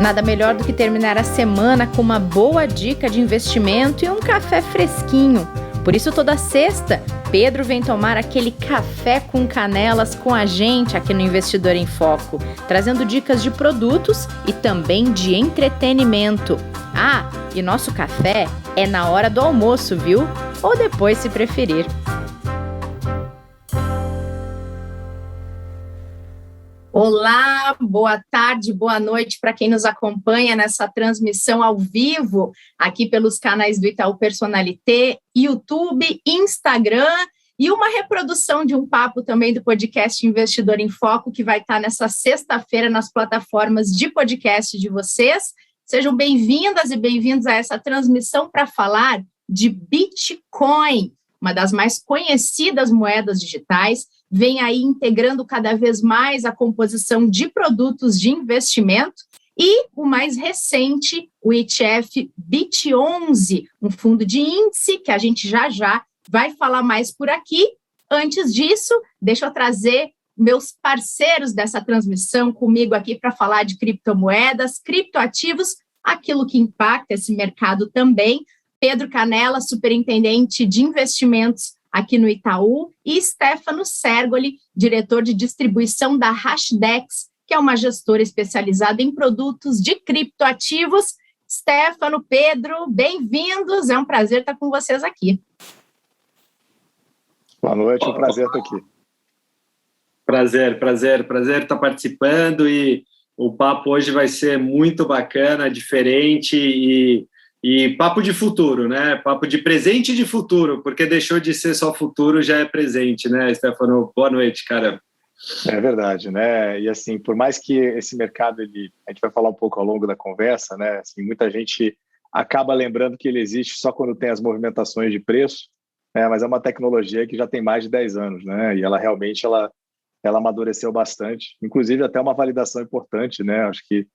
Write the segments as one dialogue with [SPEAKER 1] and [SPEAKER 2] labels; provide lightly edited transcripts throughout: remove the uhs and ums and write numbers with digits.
[SPEAKER 1] Nada melhor do que terminar a semana com uma boa dica de investimento e um café fresquinho. Por isso, toda sexta, Pedro vem tomar aquele café com canelas com a gente aqui no Investidor em Foco, trazendo dicas de produtos e também de entretenimento. Ah, e nosso café é na hora do almoço, viu? Ou depois, se preferir. Olá, boa tarde, boa noite para quem nos acompanha nessa transmissão ao vivo, aqui pelos canais do Itaú Personalité, YouTube, Instagram e uma reprodução de um papo também do podcast Investidor em Foco, que vai estar nessa sexta-feira nas plataformas de podcast de vocês. Sejam bem-vindas e bem-vindos a essa transmissão para falar de Bitcoin, uma das mais conhecidas moedas digitais, vem aí integrando cada vez mais a composição de produtos de investimento e o mais recente, o ETF BIT11, um fundo de índice que a gente já vai falar mais por aqui. Antes disso, deixa eu trazer meus parceiros dessa transmissão comigo aqui para falar de criptomoedas, criptoativos, aquilo que impacta esse mercado também. Pedro Canella, superintendente de investimentos aqui no Itaú, e Stefano Sergoli, diretor de distribuição da Hashdex, que é uma gestora especializada em produtos de criptoativos. Stefano, Pedro, bem-vindos, é um prazer estar com vocês aqui.
[SPEAKER 2] Boa noite, um prazer estar aqui.
[SPEAKER 3] Prazer estar participando, e o papo hoje vai ser muito bacana, diferente e papo de futuro, né? Papo de presente e de futuro, porque deixou de ser só futuro, já é presente, né, Stefano? Boa noite, cara.
[SPEAKER 2] É verdade, né? E assim, por mais que esse mercado, a gente vai falar um pouco ao longo da conversa, né? Assim, muita gente acaba lembrando que ele existe só quando tem as movimentações de preço, né? Mas é uma tecnologia que já tem mais de 10 anos, né? E ela realmente ela amadureceu bastante, inclusive até uma validação importante, né? Acho que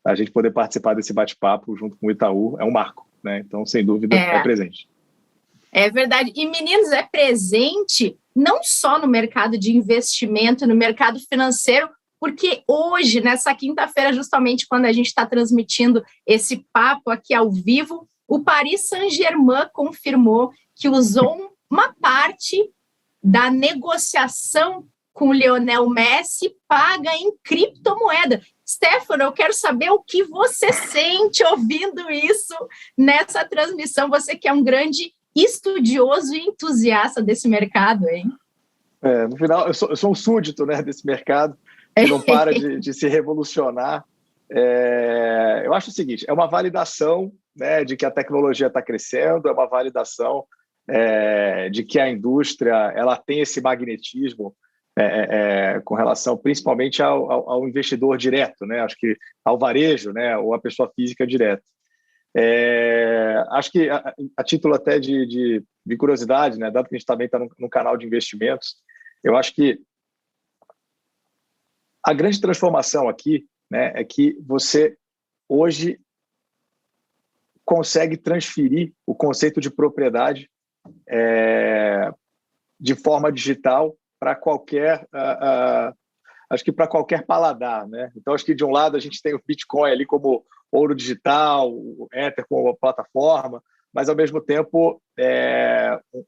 [SPEAKER 2] a gente poder participar desse bate-papo junto com o Itaú é um marco, né? Então, sem dúvida, é presente.
[SPEAKER 1] É verdade. E, meninos, é presente não só no mercado de investimento, no mercado financeiro, porque hoje, nessa quinta-feira, justamente quando a gente está transmitindo esse papo aqui ao vivo, o Paris Saint-Germain confirmou que usou uma parte da negociação com o Lionel Messi paga em criptomoeda. Stefano, eu quero saber o que você sente ouvindo isso nessa transmissão. Você que é um grande estudioso e entusiasta desse mercado, hein?
[SPEAKER 2] No final, eu sou um súdito, né, desse mercado, que não para de se revolucionar. Eu acho o seguinte, é uma validação, né, de que a tecnologia está crescendo, é uma validação de que a indústria ela tem esse magnetismo com relação principalmente ao investidor direto, né? Acho que ao varejo, né? Ou à pessoa física direta. Acho que a título até de curiosidade, né? Dado que a gente também está no canal de investimentos, eu acho que a grande transformação aqui, né, é que você hoje consegue transferir o conceito de propriedade de forma digital para qualquer, acho que para qualquer paladar, né? Então, acho que de um lado a gente tem o Bitcoin ali como ouro digital, o Ether como plataforma, mas ao mesmo tempo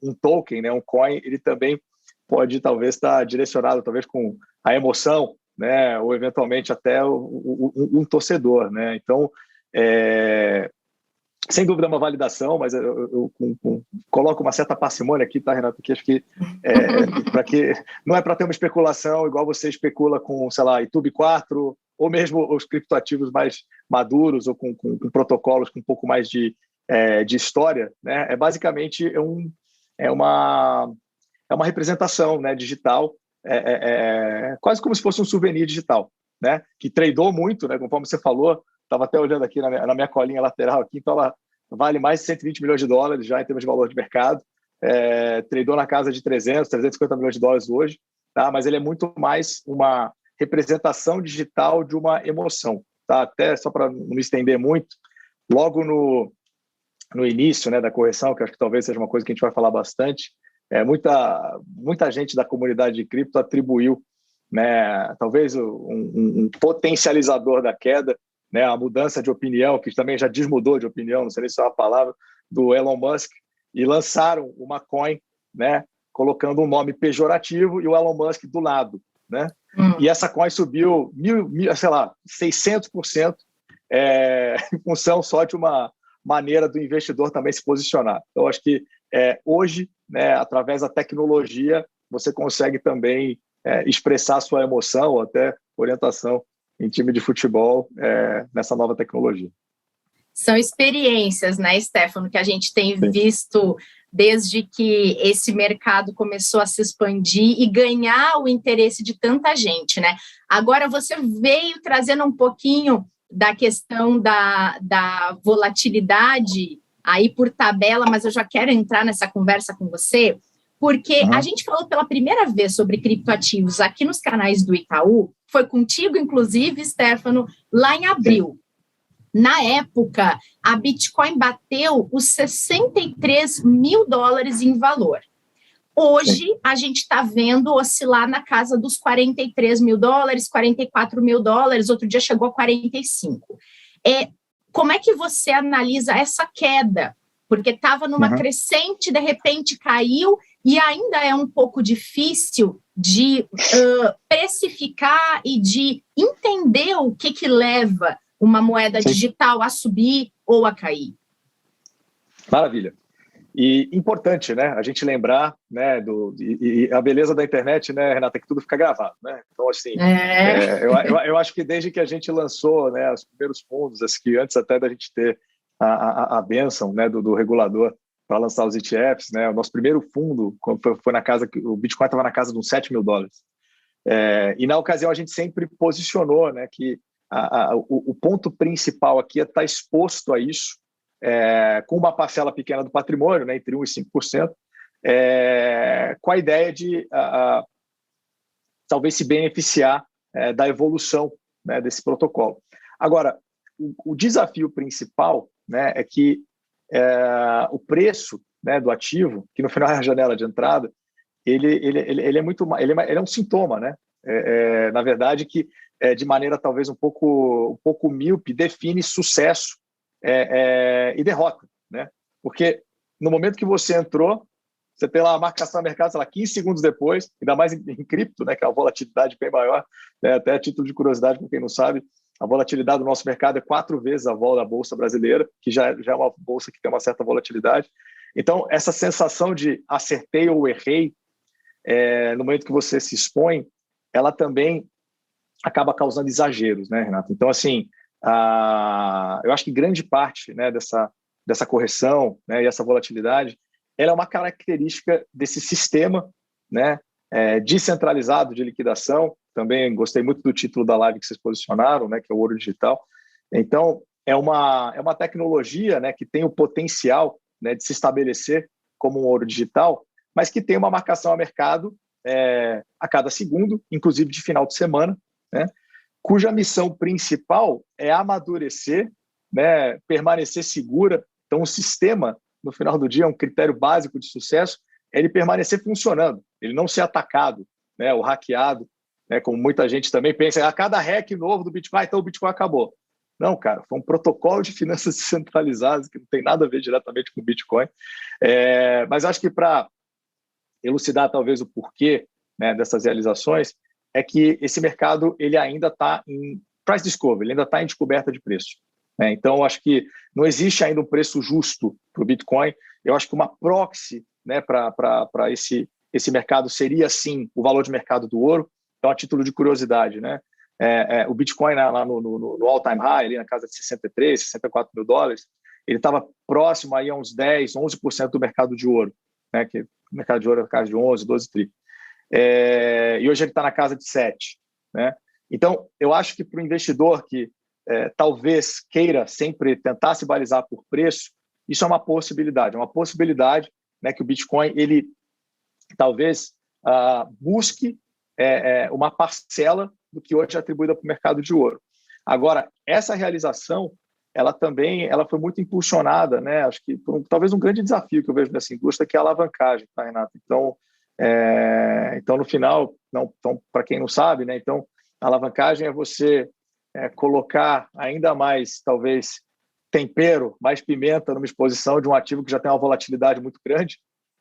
[SPEAKER 2] um token, né, um coin, ele também pode talvez estar direcionado talvez com a emoção, né, ou eventualmente até um torcedor, né? Então, sem dúvida é uma validação, mas eu coloco uma certa parcimônia aqui, tá, Renato? Que acho que, não é para ter uma especulação igual você especula com, sei lá, YouTube 4, ou mesmo os criptoativos mais maduros, ou com protocolos com um pouco mais de história, né? Basicamente uma representação, né, digital, quase como se fosse um souvenir digital, né? Que tradeou muito, né? Conforme você falou. Estava até olhando aqui na minha colinha lateral, aqui, então ela vale mais de 120 milhões de dólares já em termos de valor de mercado. Tradou na casa de 350 milhões de dólares hoje, tá? Mas ele é muito mais uma representação digital de uma emoção. Tá? Até só para não me estender muito, logo no início, né, da correção, que acho que talvez seja uma coisa que a gente vai falar bastante, muita gente da comunidade de cripto atribuiu, né, talvez um potencializador da queda né, a mudança de opinião, que também já desmudou de opinião, não sei nem se é uma palavra, do Elon Musk, e lançaram uma coin, né, colocando um nome pejorativo e o Elon Musk do lado, né? E essa coin subiu 600%, em função só de uma maneira do investidor também se posicionar. Então, acho que hoje, né, através da tecnologia, você consegue também expressar sua emoção ou até orientação em time de futebol nessa nova tecnologia.
[SPEAKER 1] São experiências, né, Stefano, que a gente tem visto desde que esse mercado começou a se expandir e ganhar o interesse de tanta gente, né? Agora, você veio trazendo um pouquinho da questão da volatilidade aí por tabela, mas eu já quero entrar nessa conversa com você, porque a gente falou pela primeira vez sobre criptoativos aqui nos canais do Itaú, foi contigo, inclusive, Stefano, lá em abril. Na época, a Bitcoin bateu os $63 mil em valor. Hoje, a gente está vendo oscilar na casa dos $43 mil, $44 mil, outro dia chegou a 45. Como é que você analisa essa queda? Porque estava numa crescente, de repente caiu, e ainda é um pouco difícil de precificar e de entender o que leva uma moeda digital a subir ou a cair.
[SPEAKER 2] Maravilha. E importante, né, a gente lembrar, né, e a beleza da internet, né, Renata, que tudo fica gravado, né? Então, assim, eu acho que desde que a gente lançou, né, os primeiros fundos, que antes até da gente ter a bênção, né, do regulador para lançar os ETFs, né, o nosso primeiro fundo foi na casa, o Bitcoin estava na casa de uns $7 mil. E na ocasião a gente sempre posicionou, né, que o ponto principal aqui é estar exposto a isso, com uma parcela pequena do patrimônio, né, entre 1% e 5%, com a ideia de talvez se beneficiar da evolução, né, desse protocolo. Agora, o desafio principal, né, é que o preço, né, do ativo, que no final é a janela de entrada, ele é um sintoma, né? Na verdade, que de maneira talvez um pouco míope, define sucesso e derrota, né? Porque no momento que você entrou, você tem lá a marcação a mercado, sei lá, 15 segundos depois, ainda mais em cripto, né, que é uma volatilidade bem maior, né, até a título de curiosidade, para quem não sabe, a volatilidade do nosso mercado é 4 vezes a vol da Bolsa brasileira, que já é uma bolsa que tem uma certa volatilidade. Então, essa sensação de acertei ou errei, no momento que você se expõe, ela também acaba causando exageros, né, Renato? Então, assim, eu acho que grande parte, né, dessa correção, né, e essa volatilidade, ela é uma característica desse sistema, né, descentralizado de liquidação. Também gostei muito do título da live que vocês posicionaram, né, que é o ouro digital. Então, é uma tecnologia, né, que tem o potencial, né, de se estabelecer como um ouro digital, mas que tem uma marcação a mercado a cada segundo, inclusive de final de semana, né, cuja missão principal é amadurecer, né, permanecer segura. Então, o sistema, no final do dia, é um critério básico de sucesso, é ele permanecer funcionando, ele não ser atacado, né, ou hackeado, né, como muita gente também pensa, a cada hack novo do Bitcoin, então o Bitcoin acabou. Não, cara, foi um protocolo de finanças descentralizadas que não tem nada a ver diretamente com o Bitcoin. Mas acho que para elucidar talvez o porquê, né, dessas realizações, é que esse mercado ele ainda está em price discovery, ele ainda está em descoberta de preço, né? Então, acho que não existe ainda um preço justo para o Bitcoin. Eu acho que uma proxy, né, para esse mercado seria, sim, o valor de mercado do ouro. Então, a título de curiosidade, né, o Bitcoin lá no all-time high, ali na casa de 63, 64 mil dólares, ele estava próximo aí a uns 10, 11% do mercado de ouro, né, que o mercado de ouro é na casa de 11, 12 tri. E hoje ele está na casa de 7, né? Então, eu acho que para o investidor que talvez queira sempre tentar se balizar por preço, isso é uma possibilidade, né, que o Bitcoin ele talvez busque uma parcela do que hoje é atribuída para o mercado de ouro. Agora, essa realização, ela foi muito impulsionada, né? Acho que talvez um grande desafio que eu vejo nessa indústria, que é a alavancagem, tá, Renato? Então, no final, para quem não sabe, né? Então, a alavancagem é você colocar ainda mais, talvez, tempero, mais pimenta numa exposição de um ativo que já tem uma volatilidade muito grande,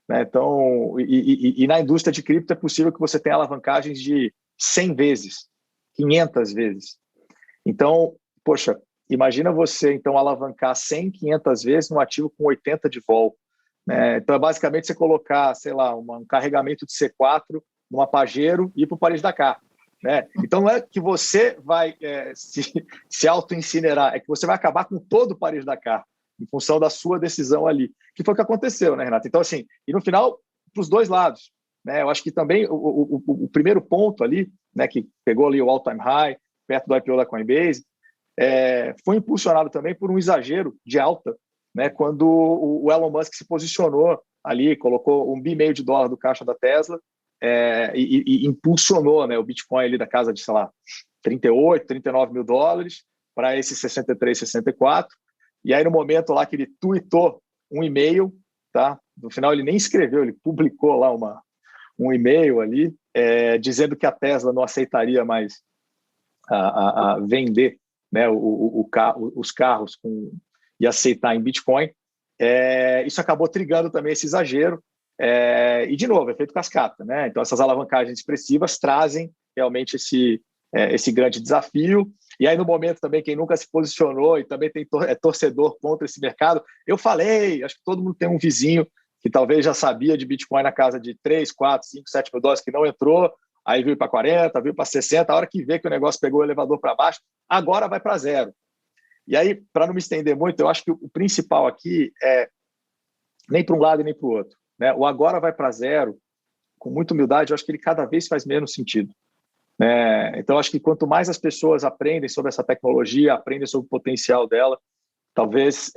[SPEAKER 2] né? Então, e na indústria de cripto é possível que você tenha alavancagens de 100 vezes, 500 vezes. Então, poxa, imagina você, então, alavancar 100, 500 vezes num ativo com 80 de vol, né? Então, é basicamente você colocar, sei lá, um carregamento de C4 numa Pajero e ir para o Paris-Dakar, né? Então, não é que você vai se auto-incinerar, é que você vai acabar com todo o Paris-Dakar, em função da sua decisão ali, que foi o que aconteceu, né, Renato? Então, assim, e no final, para os dois lados, né? Eu acho que também o primeiro ponto ali, né, que pegou ali o all-time high, perto do IPO da Coinbase, foi impulsionado também por um exagero de alta, né, quando o Elon Musk se posicionou ali, colocou $1,5 bilhão do caixa da Tesla e impulsionou, né, o Bitcoin ali da casa de, sei lá, 38, 39 mil dólares para esses 63, 64. E aí, no momento lá que ele tweetou um e-mail, tá? No final, ele nem escreveu, ele publicou lá um e-mail ali, dizendo que a Tesla não aceitaria mais a vender, né, os carros e aceitar em Bitcoin. Isso acabou trigando também esse exagero. E, de novo, efeito cascata, né? Então, essas alavancagens expressivas trazem realmente esse grande desafio. E aí, no momento também, quem nunca se posicionou e também é torcedor contra esse mercado, eu falei, acho que todo mundo tem um vizinho que talvez já sabia de Bitcoin na casa de 3, 4, 5, 7 mil dólares, que não entrou, aí veio para 40, veio para 60, a hora que vê que o negócio pegou o elevador para baixo, agora vai para zero. E aí, para não me estender muito, eu acho que o principal aqui é nem para um lado e nem para o outro, né? O agora vai para zero, com muita humildade, eu acho que ele cada vez faz menos sentido. Então, acho que quanto mais as pessoas aprendem sobre essa tecnologia, aprendem sobre o potencial dela, talvez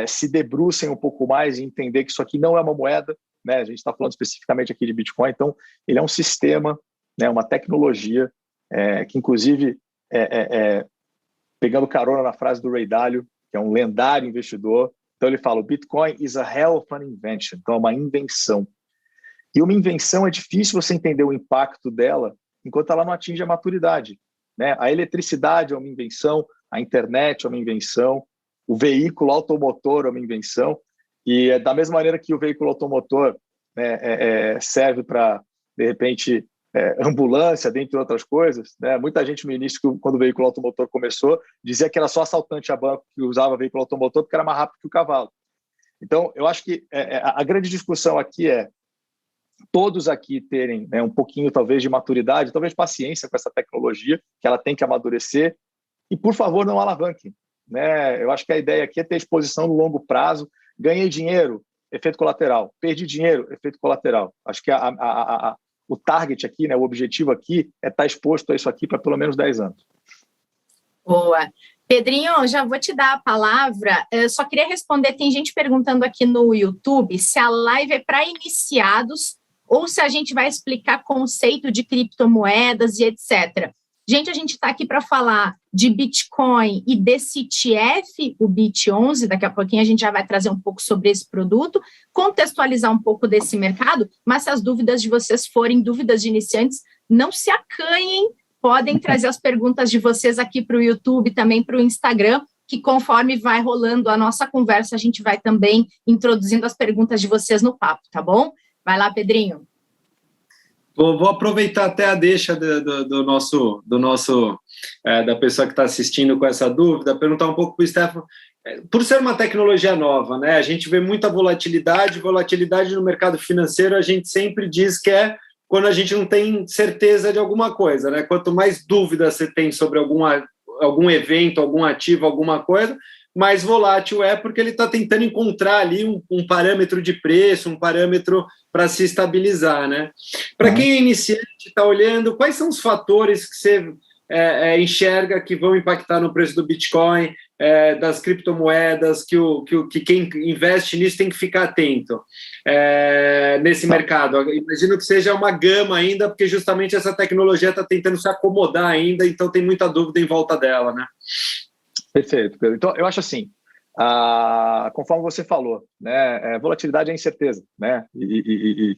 [SPEAKER 2] se debrucem um pouco mais e entender que isso aqui não é uma moeda, né? A gente está falando especificamente aqui de Bitcoin, então ele é um sistema, né? Uma tecnologia que, inclusive, pegando carona na frase do Ray Dalio, que é um lendário investidor, então ele fala: o Bitcoin is a hell of an invention, então é uma invenção. E uma invenção é difícil você entender o impacto dela enquanto ela não atinge a maturidade, né? A eletricidade é uma invenção, a internet é uma invenção, o veículo automotor é uma invenção, e da mesma maneira que o veículo automotor serve para, de repente, ambulância, dentre outras coisas, né? Muita gente no início, quando o veículo automotor começou, dizia que era só assaltante a banco que usava veículo automotor porque era mais rápido que o cavalo. Então, eu acho que a grande discussão aqui é todos aqui terem, né, um pouquinho, talvez, de maturidade, talvez paciência com essa tecnologia, que ela tem que amadurecer, e, por favor, não alavanquem, né? Eu acho que a ideia aqui é ter exposição no longo prazo. Ganhei dinheiro, efeito colateral. Perdi dinheiro, efeito colateral. Acho que o target aqui, né, o objetivo aqui é estar exposto a isso aqui para pelo menos 10 anos.
[SPEAKER 1] Boa. Pedrinho, já vou te dar a palavra. Eu só queria responder, tem gente perguntando aqui no YouTube se a live é para iniciados ou se a gente vai explicar conceito de criptomoedas e etc. Gente, a gente está aqui para falar de Bitcoin e desse ETF, o BIT11, daqui a pouquinho a gente já vai trazer um pouco sobre esse produto, contextualizar um pouco desse mercado, mas se as dúvidas de vocês forem dúvidas de iniciantes, não se acanhem, podem trazer as perguntas de vocês aqui para o YouTube, também para o Instagram, que conforme vai rolando a nossa conversa, a gente vai também introduzindo as perguntas de vocês no papo, tá bom? Vai lá, Pedrinho.
[SPEAKER 3] Vou aproveitar até a deixa da pessoa que está assistindo com essa dúvida, perguntar um pouco para o Stefano, por ser uma tecnologia nova, né? A gente vê muita volatilidade no mercado financeiro, a gente sempre diz que é quando a gente não tem certeza de alguma coisa, né? Quanto mais dúvida você tem sobre algum evento, algum ativo, alguma coisa, mais volátil é, porque ele está tentando encontrar ali um parâmetro de preço, um parâmetro para se estabilizar, né? Para quem é iniciante, está olhando, quais são os fatores que você enxerga que vão impactar no preço do Bitcoin, das criptomoedas, que quem investe nisso tem que ficar atento nesse mercado? Imagino que seja uma gama ainda, porque justamente essa tecnologia está tentando se acomodar ainda, então tem muita dúvida em volta dela, né?
[SPEAKER 2] Perfeito, Pedro. Então, eu acho assim, conforme você falou, né, volatilidade é incerteza, né? E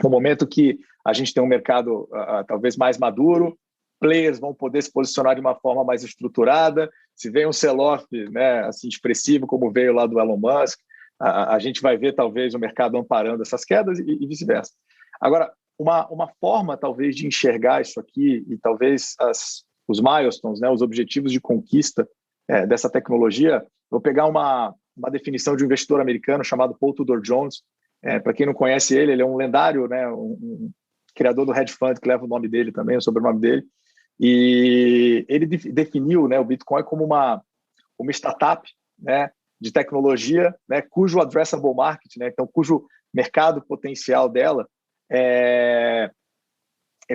[SPEAKER 2] no momento que a gente tem um mercado talvez mais maduro, players vão poder se posicionar de uma forma mais estruturada, se vem um sell-off, né, assim, expressivo, como veio lá do Elon Musk, a gente vai ver talvez o mercado amparando essas quedas e vice-versa. Agora, uma forma talvez de enxergar isso aqui e talvez os milestones, né, os objetivos de conquista dessa tecnologia, vou pegar uma definição de um investidor americano chamado Paul Tudor Jones. Para quem não conhece ele é um lendário, né, um criador do hedge fund, que leva o nome dele também, o sobrenome dele, e ele definiu, né, o Bitcoin como uma startup, né, de tecnologia, né, cujo addressable market, né, então cujo mercado potencial dela é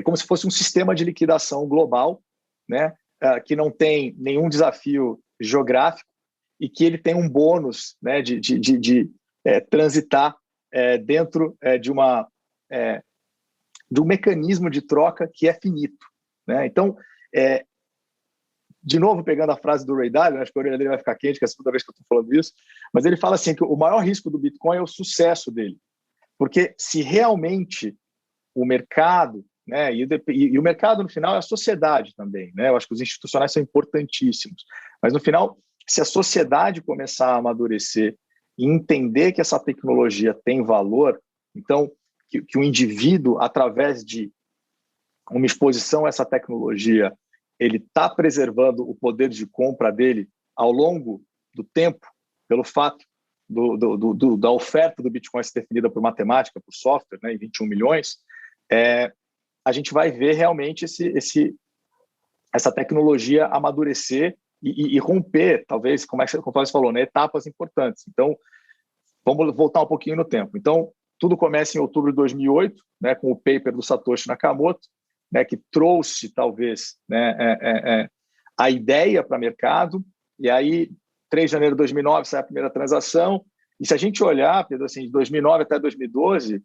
[SPEAKER 2] como se fosse um sistema de liquidação global, né, que não tem nenhum desafio geográfico e que ele tem um bônus, né, de transitar dentro de um mecanismo de troca que é finito, né? Então, de novo, pegando a frase do Ray Dalio, acho que a orelha dele vai ficar quente, que é a segunda vez que eu estou falando isso, mas ele fala assim que o maior risco do Bitcoin é o sucesso dele, porque se realmente o mercado, né, e o mercado no final é a sociedade também, né? Eu acho que os institucionais são importantíssimos, mas no final, se a sociedade começar a amadurecer e entender que essa tecnologia tem valor, então que o indivíduo, através de uma exposição a essa tecnologia, ele está preservando o poder de compra dele ao longo do tempo, pelo fato da oferta do Bitcoin ser definida por matemática, por software, né, em 21 milhões, a gente vai ver realmente essa tecnologia amadurecer e romper, talvez, como você falou, né, etapas importantes. Então, vamos voltar um pouquinho no tempo. Então, tudo começa em outubro de 2008, né, com o paper do Satoshi Nakamoto, né, que trouxe, talvez, né, a ideia para o mercado, e aí, 3 de janeiro de 2009, sai a primeira transação, e se a gente olhar, Pedro, assim, de 2009 até 2012,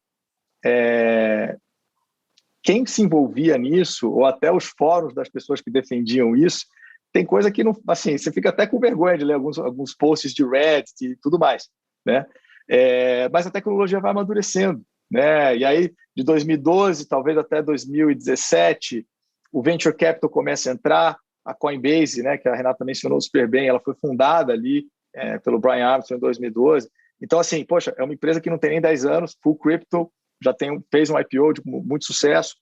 [SPEAKER 2] quem se envolvia nisso, ou até os fóruns das pessoas que defendiam isso, tem coisa que não, assim, você fica até com vergonha de ler alguns posts de Reddit e tudo mais, né? Mas a tecnologia vai amadurecendo, né? E aí, de 2012, talvez até 2017, o Venture Capital começa a entrar, a Coinbase, né, que a Renata mencionou super bem, ela foi fundada ali pelo Brian Armstrong em 2012. Então, assim, poxa, é uma empresa que não tem nem 10 anos, Full Crypto, já fez um IPO de muito sucesso,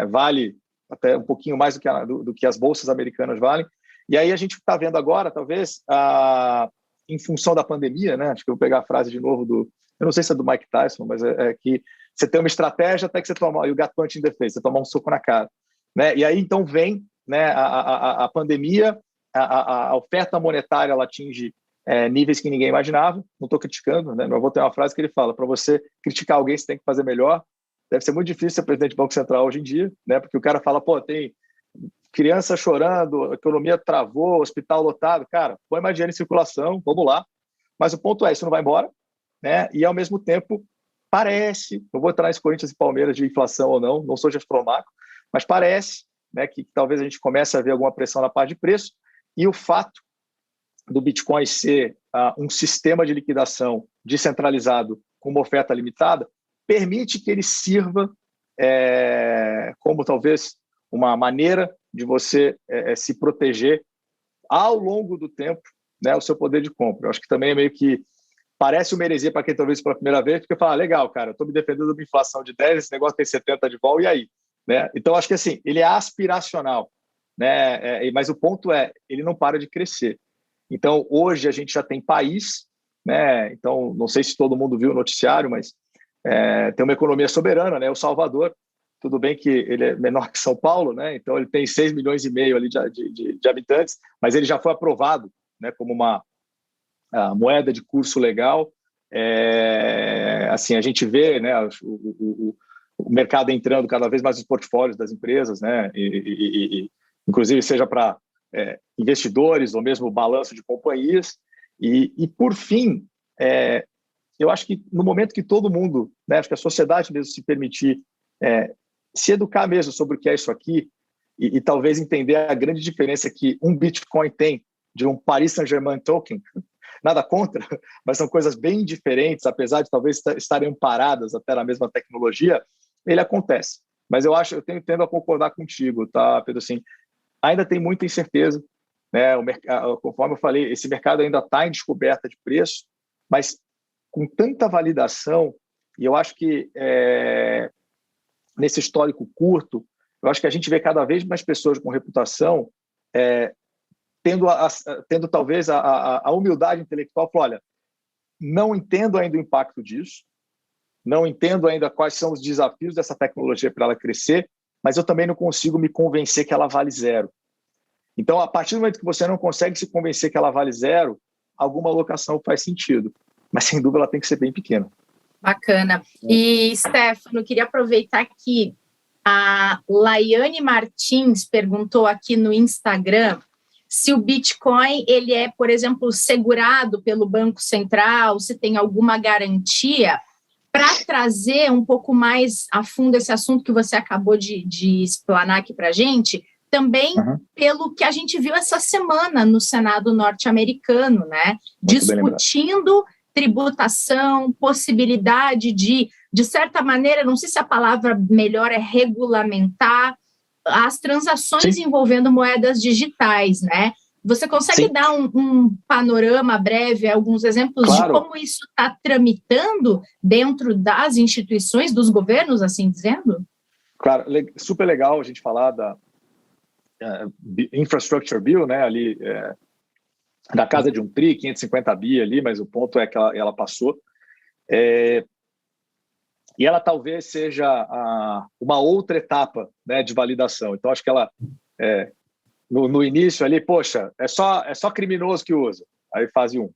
[SPEAKER 2] vale até um pouquinho mais do que as bolsas americanas valem. E aí a gente está vendo agora, talvez, em função da pandemia, né? Acho que eu vou pegar a frase de novo eu não sei se é do Mike Tyson, mas é que você tem uma estratégia até que você toma, e o got punch in the face, você toma um soco na cara, né? E aí então vem, né, a pandemia, a oferta monetária ela atinge níveis que ninguém imaginava. Não estou criticando, né? Mas vou ter uma frase que ele fala: para você criticar alguém, você tem que fazer melhor. Deve ser muito difícil ser presidente do Banco Central hoje em dia, né? Porque o cara fala, pô, tem criança chorando, a economia travou, hospital lotado. Cara, põe mais dinheiro em circulação, vamos lá. Mas o ponto é, isso não vai embora, né? E ao mesmo tempo, parece, não vou entrar nesse Corinthians e Palmeiras de inflação ou não sou gestor macro, mas parece, né, que talvez a gente comece a ver alguma pressão na parte de preço, e o fato do Bitcoin ser um sistema de liquidação descentralizado com uma oferta limitada permite que ele sirva como talvez uma maneira de você se proteger ao longo do tempo, né, o seu poder de compra. Eu acho que também é meio que parece uma heresia para quem talvez pela primeira vez, porque fala, legal, cara, eu estou me defendendo de uma inflação de 10, esse negócio tem 70 de vol, e aí? Né? Então, acho que assim, ele é aspiracional, né? Mas o ponto é, ele não para de crescer. Então, hoje a gente já tem país, né? Então, não sei se todo mundo viu o noticiário, mas tem uma economia soberana, né? O Salvador, tudo bem que ele é menor que São Paulo, né? Então ele tem 6,5 milhões ali de habitantes, mas ele já foi aprovado, né, como uma moeda de curso legal. Assim, a gente vê, né, o mercado entrando cada vez mais nos portfólios das empresas, né? E inclusive seja para investidores ou mesmo balanço de companhias. E por fim, eu acho que no momento que todo mundo, né, acho que a sociedade mesmo se permitir se educar mesmo sobre o que é isso aqui e talvez entender a grande diferença que um Bitcoin tem de um Paris Saint-Germain token, nada contra, mas são coisas bem diferentes, apesar de talvez estarem paradas até na mesma tecnologia, ele acontece. Mas eu tendo a concordar contigo, tá, Pedro? Assim, ainda tem muita incerteza, né? Conforme eu falei, esse mercado ainda está em descoberta de preço, mas com tanta validação, e eu acho que nesse histórico curto, eu acho que a gente vê cada vez mais pessoas com reputação tendo talvez a humildade intelectual, falar, olha, não entendo ainda o impacto disso, não entendo ainda quais são os desafios dessa tecnologia para ela crescer, mas eu também não consigo me convencer que ela vale zero. Então, a partir do momento que você não consegue se convencer que ela vale zero, alguma alocação faz sentido, mas sem dúvida ela tem que ser bem pequena.
[SPEAKER 1] Bacana. E, Stefano, queria aproveitar que a Laiane Martins perguntou aqui no Instagram se o Bitcoin ele é, por exemplo, segurado pelo Banco Central, se tem alguma garantia. Para trazer um pouco mais a fundo esse assunto que você acabou de explanar aqui para a gente, também pelo que a gente viu essa semana no Senado norte-americano, né? Discutindo tributação, possibilidade de certa maneira, não sei se a palavra melhor é regulamentar as transações envolvendo moedas digitais, né? Você consegue dar um panorama breve, alguns exemplos de como isso está tramitando dentro das instituições, dos governos, assim dizendo?
[SPEAKER 2] Claro, super legal a gente falar da Infrastructure Bill, né, ali da casa de 1 tri, 550 bi ali, mas o ponto é que ela passou. E ela talvez seja uma outra etapa, né, de validação. Então, acho que ela... No início ali, poxa, é só criminoso que usa. Aí fase 1.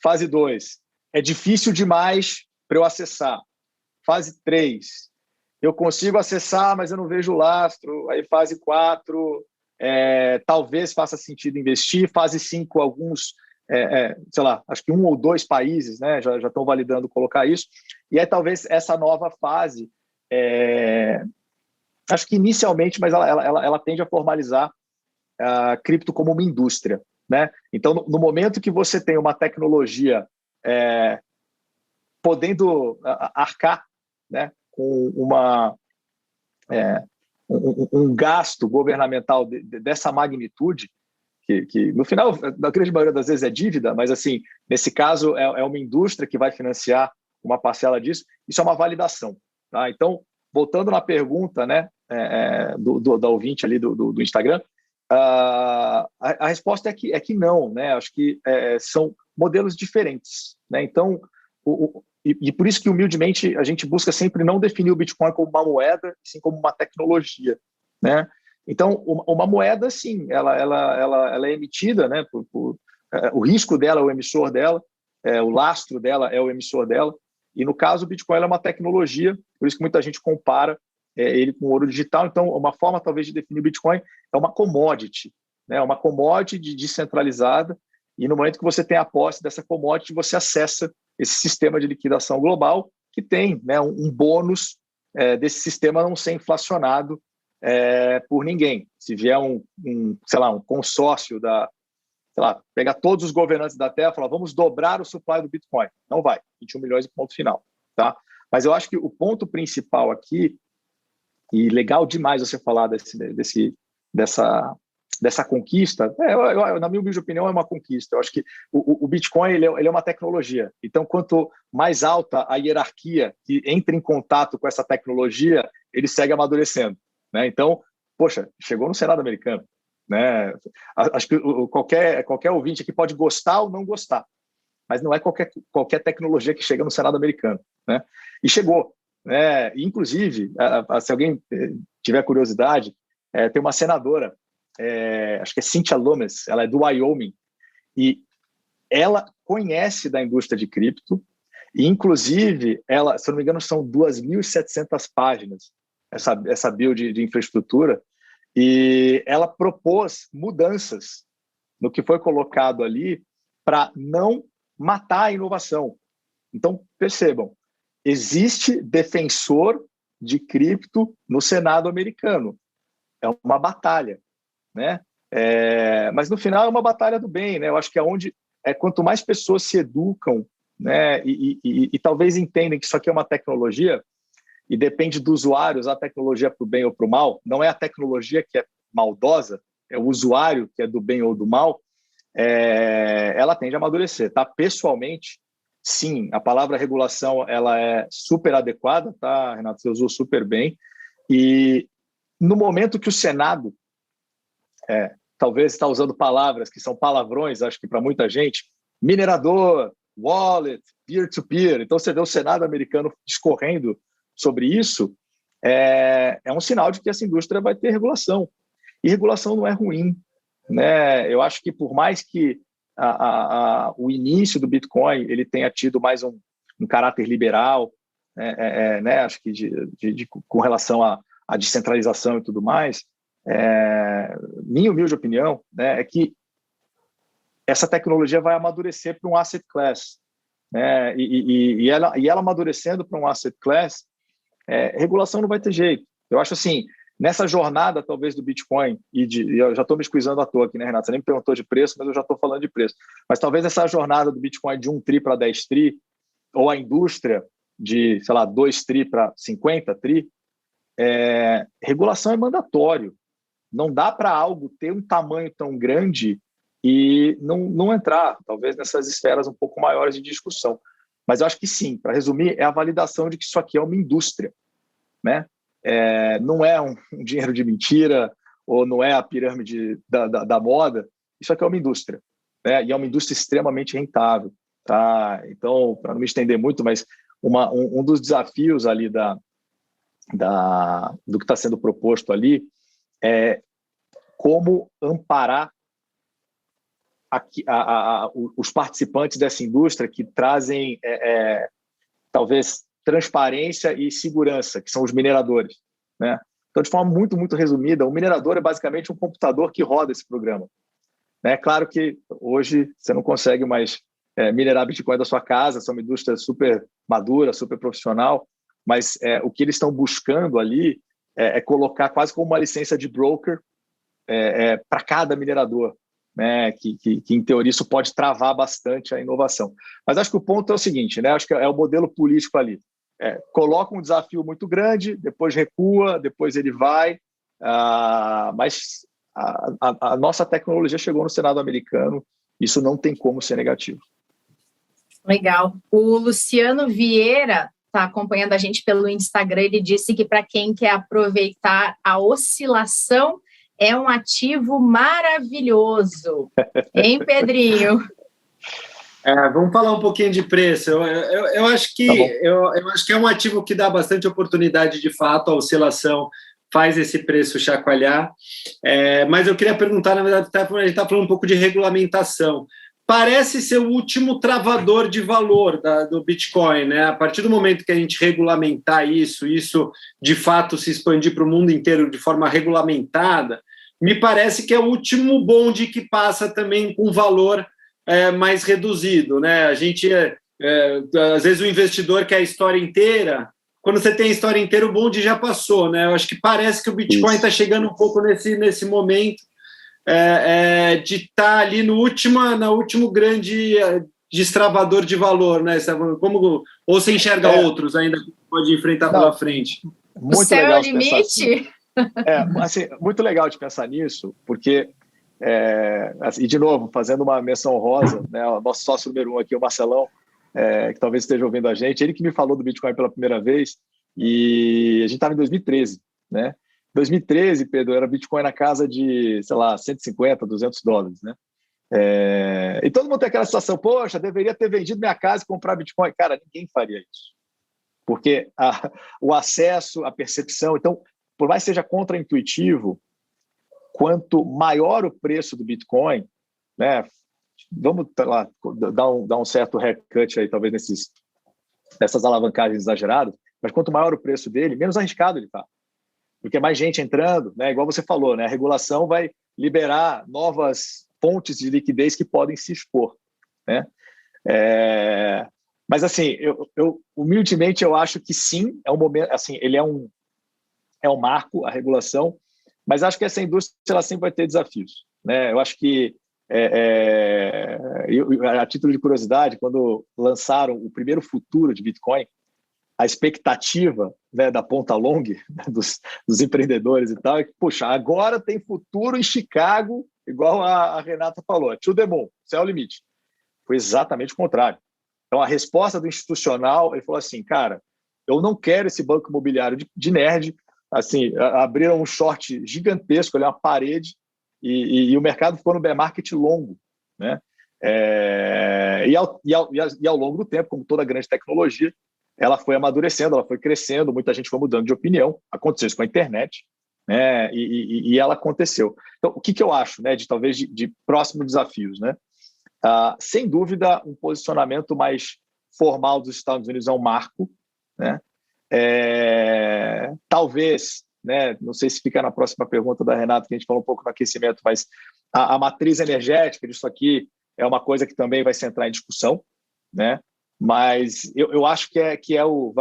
[SPEAKER 2] Fase 2, é difícil demais para eu acessar. Fase 3, eu consigo acessar, mas eu não vejo o lastro. Aí fase 4, talvez faça sentido investir. Fase 5, alguns, sei lá, acho que 1 ou 2 países, né, já estão validando colocar isso. E aí talvez essa nova fase, acho que inicialmente, mas ela tende a formalizar a cripto como uma indústria, né? Então, no momento que você tem uma tecnologia podendo arcar, né, com um gasto governamental dessa magnitude, que no final, na grande maioria das vezes é dívida, mas assim, nesse caso é uma indústria que vai financiar uma parcela disso, isso é uma validação, tá? Então, voltando na pergunta, né, da ouvinte ali do Instagram, a resposta é que não, né? Acho que são modelos diferentes, né? Então, e por isso que humildemente a gente busca sempre não definir o Bitcoin como uma moeda, sim como uma tecnologia, né? Então, uma moeda, sim, ela é emitida, né? O risco dela é o emissor dela, o lastro dela é o emissor dela, e no caso o Bitcoin é uma tecnologia, por isso que muita gente compara ele com ouro digital. Então, uma forma talvez de definir o Bitcoin é uma commodity, né? Uma commodity descentralizada, e no momento que você tem a posse dessa commodity, você acessa esse sistema de liquidação global que tem, né, um bônus desse sistema não ser inflacionado por ninguém. Se vier sei lá, um consórcio sei lá, pegar todos os governantes da Terra e falar, vamos dobrar o supply do Bitcoin. Não vai, 21 milhões e ponto final, tá? Mas eu acho que o ponto principal aqui, e legal demais você falar dessa conquista, na minha humilde opinião, é uma conquista. Eu acho que o Bitcoin ele é uma tecnologia. Então, quanto mais alta a hierarquia que entra em contato com essa tecnologia, ele segue amadurecendo, né? Então, poxa, chegou no Senado americano, né? Acho que qualquer ouvinte aqui pode gostar ou não gostar, mas não é qualquer tecnologia que chega no Senado americano, né? E chegou. Inclusive, se alguém tiver curiosidade, tem uma senadora, acho que é Cynthia Lummis, ela é do Wyoming, e ela conhece da indústria de cripto, e inclusive, ela, se eu não me engano, são 2.700 páginas, essa bill de infraestrutura, e ela propôs mudanças no que foi colocado ali para não matar a inovação. Então, percebam, existe defensor de cripto no Senado americano. É uma batalha, né? Mas no final é uma batalha do bem, né? Eu acho que quanto mais pessoas se educam, né, e talvez entendem que isso aqui é uma tecnologia, e depende do usuário usar a tecnologia para o bem ou para o mal, não é a tecnologia que é maldosa, é o usuário que é do bem ou do mal, ela tende a amadurecer. Tá? Pessoalmente, sim, a palavra regulação ela é super adequada, tá, Renato? Você usou super bem. E no momento que o Senado talvez está usando palavras que são palavrões, acho que para muita gente, minerador, wallet, peer-to-peer, então você vê o Senado americano discorrendo sobre isso, é um sinal de que essa indústria vai ter regulação. E regulação não é ruim, né? Eu acho que por mais que o início do Bitcoin ele tenha tido mais um caráter liberal, né? Acho que com relação à descentralização e tudo mais, minha humilde opinião, né, é que essa tecnologia vai amadurecer para um asset class, né? E ela amadurecendo para um asset class, regulação não vai ter jeito. Eu acho assim, nessa jornada talvez do Bitcoin, eu já estou me squeezando à toa aqui, né, Renato? Você nem me perguntou de preço, mas eu já estou falando de preço. Mas talvez essa jornada do Bitcoin de 1 tri para 10 tri, ou a indústria de, sei lá, 2 tri para 50 tri, regulação é mandatório. Não dá para algo ter um tamanho tão grande e não entrar, talvez, nessas esferas um pouco maiores de discussão. Mas eu acho que sim, para resumir, é a validação de que isso aqui é uma indústria, né? Não é um dinheiro de mentira ou não é a pirâmide da moda, isso aqui é uma indústria, né? E é uma indústria extremamente rentável, tá? Então, para não me estender muito, mas um dos desafios ali do que está sendo proposto ali é como amparar os participantes dessa indústria que trazem, talvez, transparência e segurança, que são os mineradores, né? Então, de forma muito, muito resumida, o minerador é basicamente um computador que roda esse programa, né? Claro que hoje você não consegue mais minerar Bitcoin da sua casa, é uma indústria super madura, super profissional, mas o que eles estão buscando ali é colocar quase como uma licença de broker para cada minerador, né? Que em teoria isso pode travar bastante a inovação. Mas acho que o ponto é o seguinte, né? Acho que é o modelo político ali. Coloca um desafio muito grande, depois recua, depois ele vai, mas a nossa tecnologia chegou no Senado americano, isso não tem como ser negativo.
[SPEAKER 1] Legal. O Luciano Vieira está acompanhando a gente pelo Instagram, ele disse que para quem quer aproveitar a oscilação, é um ativo maravilhoso. Hein, Pedrinho?
[SPEAKER 3] Vamos falar um pouquinho de preço. Eu acho que, eu acho que é um ativo que dá bastante oportunidade, de fato, a oscilação faz esse preço chacoalhar. Mas eu queria perguntar, na verdade, a gente está falando um pouco de regulamentação. Parece ser o último travador de valor do Bitcoin, né? A partir do momento que a gente regulamentar isso de fato se expandir para o mundo inteiro de forma regulamentada, me parece que é o último bonde que passa também com valor mais reduzido, né? A gente, às vezes o investidor quer a história inteira, quando você tem a história inteira o bonde já passou, né? Eu acho que parece que o Bitcoin está chegando um pouco nesse momento de estar ali no último grande destravador de valor, né? Ou você enxerga outros ainda que pode enfrentar pela frente?
[SPEAKER 2] Muito
[SPEAKER 1] o céu
[SPEAKER 2] legal
[SPEAKER 1] é o limite?
[SPEAKER 2] Assim, muito legal de pensar nisso, porque, e de novo, fazendo uma menção honrosa, né, o nosso sócio número 1 aqui, o Marcelão, que talvez esteja ouvindo a gente, ele que me falou do Bitcoin pela primeira vez, e a gente estava em 2013, né? 2013, Pedro, era Bitcoin na casa de, sei lá, 150, 200 dólares, né? E todo mundo tem aquela situação, poxa, deveria ter vendido minha casa e comprar Bitcoin. Cara, ninguém faria isso. Porque o acesso, a percepção... Então, por mais que seja contraintuitivo, quanto maior o preço do Bitcoin, né? Vamos lá, dar um certo haircut aí, talvez nessas alavancagens exageradas, mas quanto maior o preço dele, menos arriscado ele está. Porque mais gente entrando, né? Igual você falou, né? A regulação vai liberar novas fontes de liquidez que podem se expor, né? Mas assim, eu humildemente eu acho que sim, é um momento, assim, ele é um marco, a regulação, mas acho que essa indústria ela sempre vai ter desafios, né? Eu acho que a título de curiosidade, quando lançaram o primeiro futuro de Bitcoin, a expectativa, né, da ponta longa, né, dos empreendedores e tal, é que, puxa, agora tem futuro em Chicago, igual a Renata falou, to the moon, céu é o limite. Foi exatamente o contrário. Então, a resposta do institucional, ele falou assim, cara, eu não quero esse banco imobiliário de nerd, assim, abriram um short gigantesco, ali, uma parede, e o mercado ficou no bear market longo, né? E ao longo do tempo, como toda grande tecnologia, ela foi amadurecendo, ela foi crescendo, muita gente foi mudando de opinião, aconteceu isso com a internet, né? E ela aconteceu. Então, o que eu acho, né, talvez de próximos desafios, né? Sem dúvida, um posicionamento mais formal dos Estados Unidos é um marco, né? Talvez, né, não sei se fica na próxima pergunta da Renata, que a gente falou um pouco do aquecimento, mas a matriz energética disso aqui é uma coisa que também vai se entrar em discussão, né? Mas eu acho que é o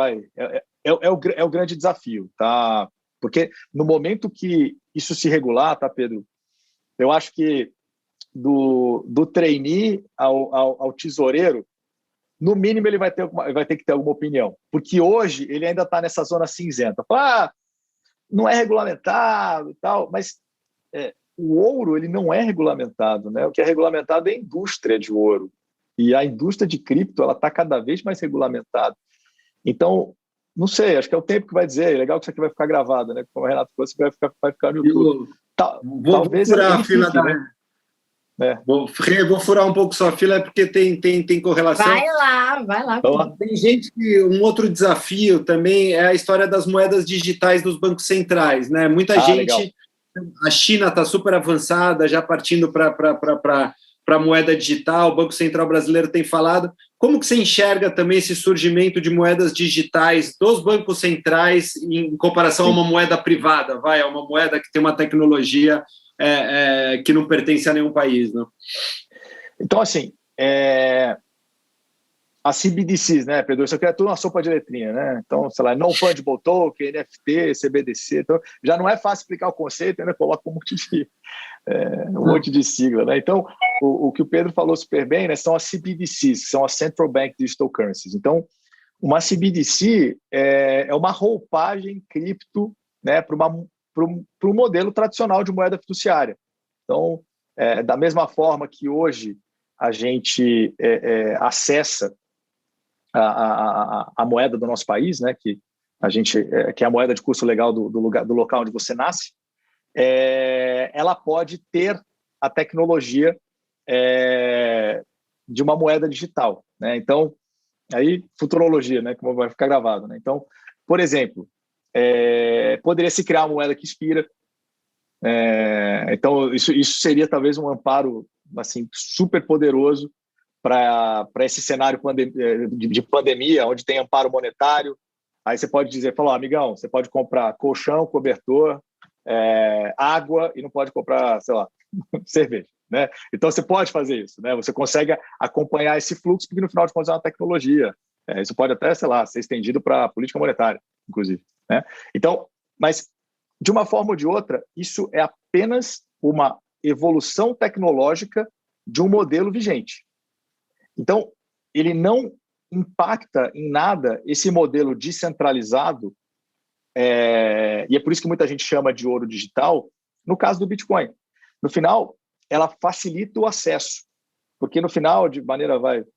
[SPEAKER 2] grande desafio, tá? Porque no momento que isso se regular, tá, Pedro? Eu acho que do trainee ao tesoureiro, no mínimo ele vai ter que ter alguma opinião, porque hoje ele ainda está nessa zona cinzenta. Não é regulamentado e tal, mas o ouro ele não é regulamentado, né? O que é regulamentado é a indústria de ouro, e a indústria de cripto ela está cada vez mais regulamentada. Então, não sei, acho que é o tempo que vai dizer. É legal que isso aqui vai ficar gravado, né? Como o Renato falou, vai ficar no YouTube.
[SPEAKER 3] Vou furar a fila da... Né? Vou furar um pouco sua fila, porque tem correlação.
[SPEAKER 1] Vai lá.
[SPEAKER 3] Tem gente que um outro desafio também é a história das moedas digitais dos bancos centrais, né? Muita gente, legal. A China está super avançada, já partindo para moeda digital, o Banco Central brasileiro tem falado. Como que você enxerga também esse surgimento de moedas digitais dos bancos centrais em comparação a uma moeda privada? A uma moeda que tem uma tecnologia que não pertence a nenhum país, né?
[SPEAKER 2] Então, assim, a CBDCs, né, Pedro? Isso aqui é tudo uma sopa de letrinha, né? Então, sei lá, Non-Fungible Token, NFT, CBDC. Então, já não é fácil explicar o conceito, ainda coloca um monte de sigla, né? Então, o que o Pedro falou super bem, né, são as CBDCs, que são as Central Bank Digital Currencies. Então, uma CBDC é uma roupagem cripto, né, para um modelo tradicional de moeda fiduciária. Então, da mesma forma que hoje a gente acessa a moeda do nosso país, né, que é a moeda de curso legal do local onde você nasce, ela pode ter a tecnologia de uma moeda digital, né? Então, aí futurologia, né, como vai ficar gravado, né? Então, por exemplo, poderia se criar uma moeda que expira. Então, isso seria talvez um amparo assim super poderoso para esse cenário de pandemia, onde tem amparo monetário. Aí você pode dizer, amigão, você pode comprar colchão, cobertor, água, e não pode comprar, sei lá, cerveja, né? Então você pode fazer isso, né? Você consegue acompanhar esse fluxo, porque no final de contas é uma tecnologia. Isso pode até, sei lá, ser estendido para a política monetária, inclusive, né? Então, mas de uma forma ou de outra, isso é apenas uma evolução tecnológica de um modelo vigente. Então, ele não impacta em nada esse modelo descentralizado, e é por isso que muita gente chama de ouro digital, no caso do Bitcoin. No final, ela facilita o acesso, porque no final, de maneira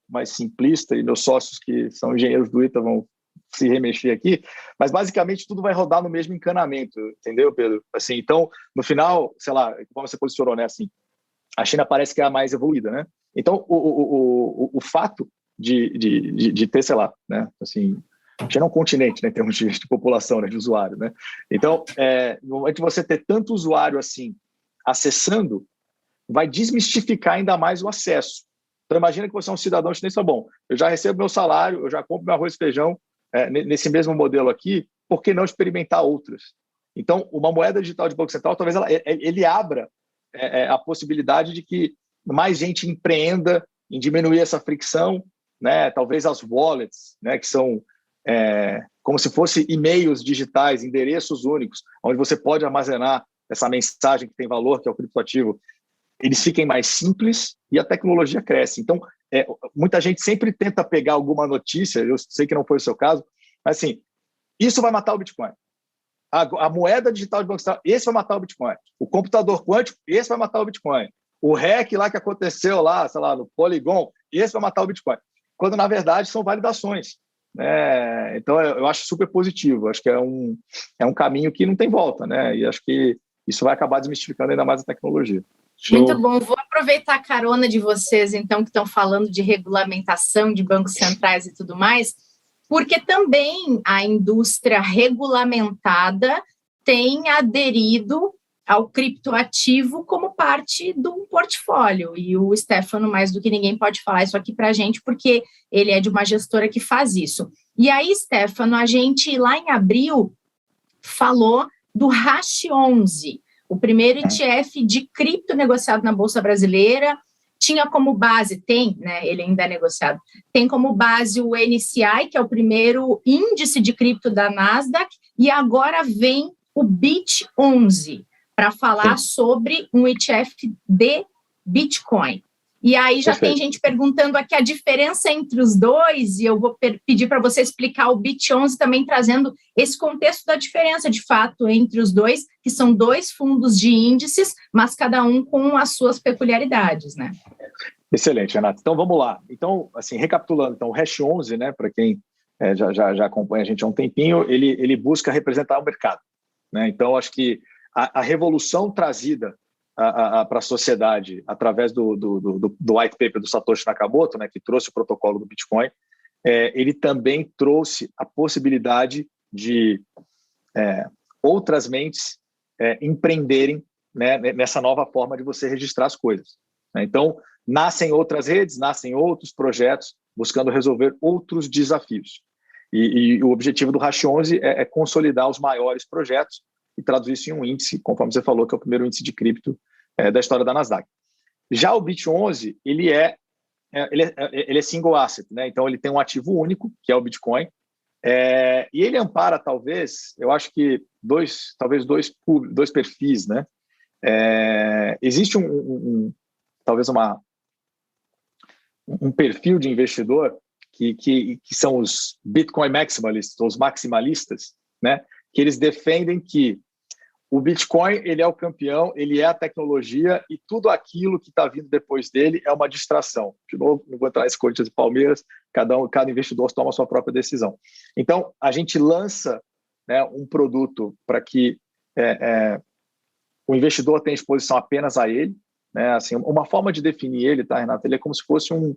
[SPEAKER 2] mais simplista, e meus sócios que são engenheiros do ITA vão se remexer aqui, mas basicamente tudo vai rodar no mesmo encanamento, entendeu, Pedro? Assim, então, no final, sei lá, como você posicionou, né, assim, a China parece que é a mais evoluída, né? Então, o fato de ter, sei lá, né, assim, a China é um continente, né, em termos de população, né, de usuário, né? Então, no momento de você ter tanto usuário assim acessando, vai desmistificar ainda mais o acesso. Então, imagina que você é um cidadão chinês, tá bom, eu já recebo meu salário, eu já compro meu arroz e feijão nesse mesmo modelo aqui, por que não experimentar outras? Então, uma moeda digital de Banco Central, talvez ele abra a possibilidade de que mais gente empreenda em diminuir essa fricção, né? Talvez as wallets, né, que são como se fossem e-mails digitais, endereços únicos, onde você pode armazenar essa mensagem que tem valor, que é o criptoativo, eles fiquem mais simples e a tecnologia cresce. Então, muita gente sempre tenta pegar alguma notícia, eu sei que não foi o seu caso, Mas, assim, isso vai matar o Bitcoin. A moeda digital de Banco Central, esse vai matar o Bitcoin. O computador quântico, esse vai matar o Bitcoin. O hack lá que aconteceu lá, sei lá, no Polygon, esse vai matar o Bitcoin. Quando, na verdade, são validações. Né? Então, eu acho super positivo. Acho que é um caminho que não tem volta. Né? E acho que isso vai acabar desmistificando ainda mais a tecnologia.
[SPEAKER 1] Muito bom. Vou aproveitar a carona de vocês, então, que estão falando de regulamentação de bancos centrais e tudo mais, porque também a indústria regulamentada tem aderido ao criptoativo como parte do portfólio. E o Stefano, mais do que ninguém, pode falar isso aqui para a gente, porque ele é de uma gestora que faz isso. E aí, Stefano, a gente, lá em abril, falou do Hash11, o primeiro ETF de cripto negociado na Bolsa Brasileira. Tinha como base, né, ele ainda é negociado, tem como base o NCI, que é o primeiro índice de cripto da Nasdaq, e agora vem o BIT11, para falar sobre um ETF de Bitcoin. E aí já tem gente perguntando aqui a diferença entre os dois, e eu vou pedir para você explicar o BIT11 também, trazendo esse contexto da diferença, de fato, entre os dois, que são dois fundos de índices, mas cada um com as suas peculiaridades, né?
[SPEAKER 2] Excelente, Renato. Então, vamos lá. Então, assim, recapitulando, então, o Hash11, né, para quem já acompanha a gente há um tempinho, ele busca representar o mercado. Né? Então, acho que a revolução trazida para a sociedade através do white paper do Satoshi Nakamoto, né, que trouxe o protocolo do Bitcoin, ele também trouxe a possibilidade de outras mentes empreenderem, né, nessa nova forma de você registrar as coisas. Né? Então, nascem outras redes, nascem outros projetos buscando resolver outros desafios. E o objetivo do Hash11 é consolidar os maiores projetos e traduzir isso em um índice, conforme você falou, que é o primeiro índice de cripto da história da Nasdaq. Já o BIT11, ele é single asset, né? Então ele tem um ativo único, que é o Bitcoin, e ele ampara, talvez, eu acho que dois perfis, né? Existe talvez um perfil de investidor que são os Bitcoin maximalistas, os maximalistas, né? Que eles defendem que o Bitcoin ele é o campeão, ele é a tecnologia e tudo aquilo que está vindo depois dele é uma distração. De novo, não vou entrar nesse Corinthians e Palmeiras, cada investidor toma a sua própria decisão. Então, a gente lança, né, um produto para que o investidor tenha exposição apenas a ele. Né? Assim, uma forma de definir ele, tá, Renato? Ele é como se fosse um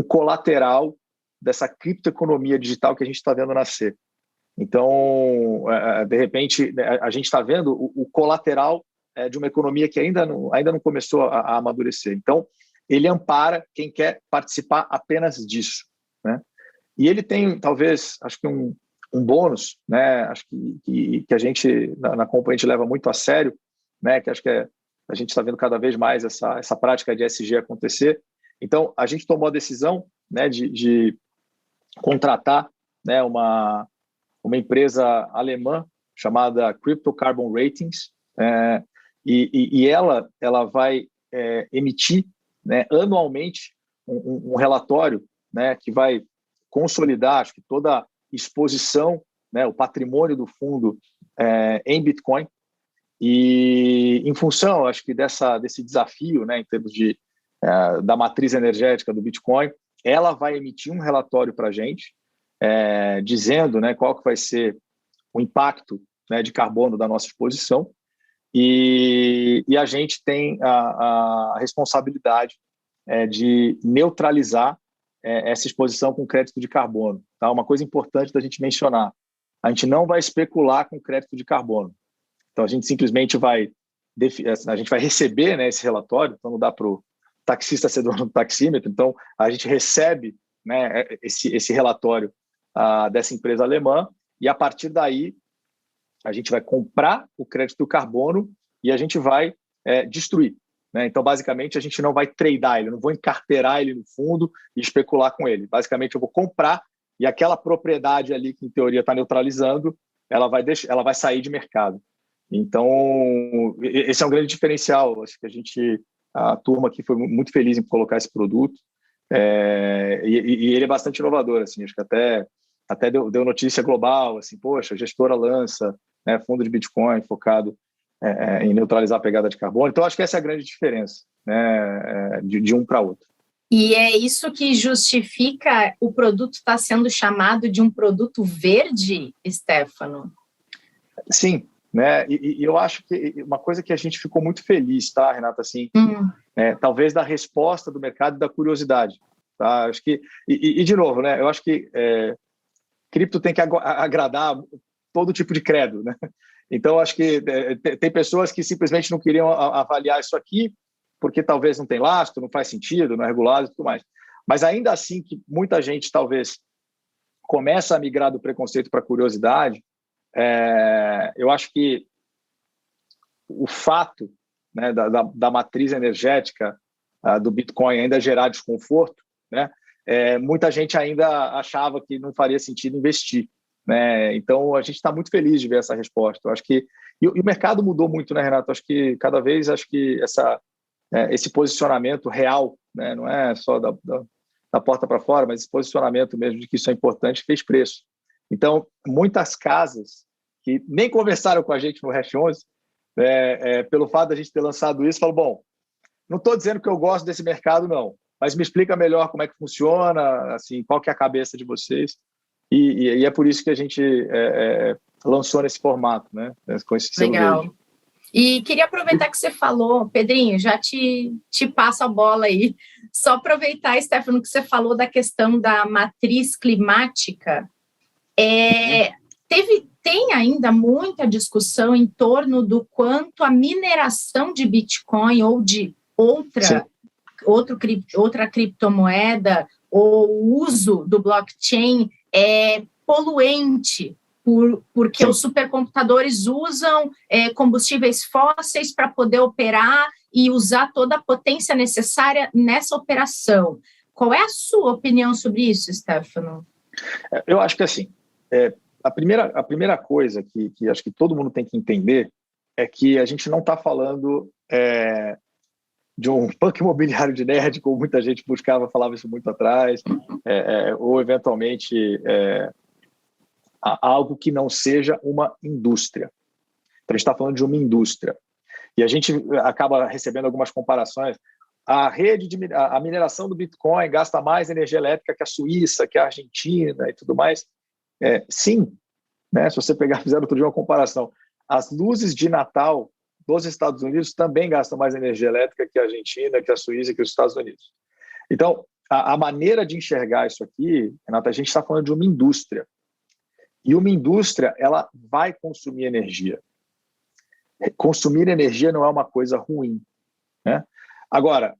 [SPEAKER 2] colateral dessa criptoeconomia digital que a gente está vendo nascer. Então, de repente, a gente está vendo o colateral de uma economia que ainda não começou a amadurecer. Então, ele ampara quem quer participar apenas disso. Né? E ele tem, talvez, acho que um bônus, né? Acho que a gente, na companhia, a gente leva muito a sério, né? Que acho que a gente está vendo cada vez mais essa prática de ESG acontecer. Então, a gente tomou a decisão, né, de contratar, né, uma empresa alemã chamada Crypto Carbon Ratings, e ela vai emitir, né, anualmente um relatório, né, que vai consolidar, acho que toda a exposição, né, o patrimônio do fundo em Bitcoin. E em função, acho que desse desafio, né, em termos da matriz energética do Bitcoin, ela vai emitir um relatório para a gente, dizendo, né, qual que vai ser o impacto, né, de carbono da nossa exposição, e a gente tem a responsabilidade de neutralizar essa exposição com crédito de carbono. Tá? Uma coisa importante da gente mencionar, a gente não vai especular com crédito de carbono. Então, a gente simplesmente vai receber, né, esse relatório, então não dá para o taxista ser dono do taxímetro, então a gente recebe, né, esse relatório dessa empresa alemã, e a partir daí a gente vai comprar o crédito do carbono e a gente vai destruir. Né? Então, basicamente, a gente não vai tradear ele, não vou encarteirar ele no fundo e especular com ele. Basicamente, eu vou comprar e aquela propriedade ali que, em teoria, está neutralizando, ela vai sair de mercado. Então, esse é um grande diferencial. Acho que a turma aqui foi muito feliz em colocar esse produto, e ele é bastante inovador. Assim, acho que até até deu notícia global, assim, poxa, a gestora lança, né, fundo de Bitcoin focado em neutralizar a pegada de carbono. Então, acho que essa é a grande diferença, né, de um para outro.
[SPEAKER 1] E é isso que justifica o produto estar sendo chamado de um produto verde, Stefano?
[SPEAKER 2] Sim, né? E eu acho que uma coisa que a gente ficou muito feliz, tá, Renata, assim, talvez da resposta do mercado e da curiosidade, tá? Acho que de novo, né? Eu acho que cripto tem que agradar todo tipo de credo, né? Então, acho que tem pessoas que simplesmente não queriam avaliar isso aqui, porque talvez não tem lastro, não faz sentido, não é regulado e tudo mais. Mas ainda assim que muita gente talvez começa a migrar do preconceito para a curiosidade, eu acho que o fato, né, da matriz energética do Bitcoin ainda gerar desconforto, né, muita gente ainda achava que não faria sentido investir, né? Então, a gente está muito feliz de ver essa resposta. Eu acho que e o mercado mudou muito, né, Renato? Acho que cada vez esse posicionamento real, né, não é só da porta para fora, mas esse posicionamento mesmo de que isso é importante fez preço. Então, muitas casas que nem conversaram com a gente no Hash 11, pelo fato de a gente ter lançado isso, falam, bom, não estou dizendo que eu gosto desse mercado, não, mas me explica melhor como é que funciona, assim, qual que é a cabeça de vocês, e é por isso que a gente lançou nesse formato, né, com esse selo
[SPEAKER 1] Legal.
[SPEAKER 2] verde.
[SPEAKER 1] E queria aproveitar que você falou, Pedrinho, já te passo a bola aí, só aproveitar, Stefano, que você falou da questão da matriz climática, tem ainda muita discussão em torno do quanto a mineração de Bitcoin ou de outra criptomoeda ou o uso do blockchain é poluente, porque os supercomputadores usam combustíveis fósseis para poder operar e usar toda a potência necessária nessa operação. Qual é a sua opinião sobre isso, Stefano?
[SPEAKER 2] Eu acho que assim, a primeira coisa que acho que todo mundo tem que entender é que a gente não está falando de um banco imobiliário de nerd, como muita gente falava isso muito atrás, ou eventualmente algo que não seja uma indústria. Então, a gente está falando de uma indústria. E a gente acaba recebendo algumas comparações. A mineração do Bitcoin gasta mais energia elétrica que a Suíça, que a Argentina e tudo mais. Sim, né? Se você fizer outro dia uma comparação, as luzes de Natal dos Estados Unidos também gastam mais energia elétrica que a Argentina, que a Suíça, que os Estados Unidos. Então, a maneira de enxergar isso aqui, Renata, a gente está falando de uma indústria. E uma indústria, ela vai consumir energia. Consumir energia não é uma coisa ruim, né? Agora,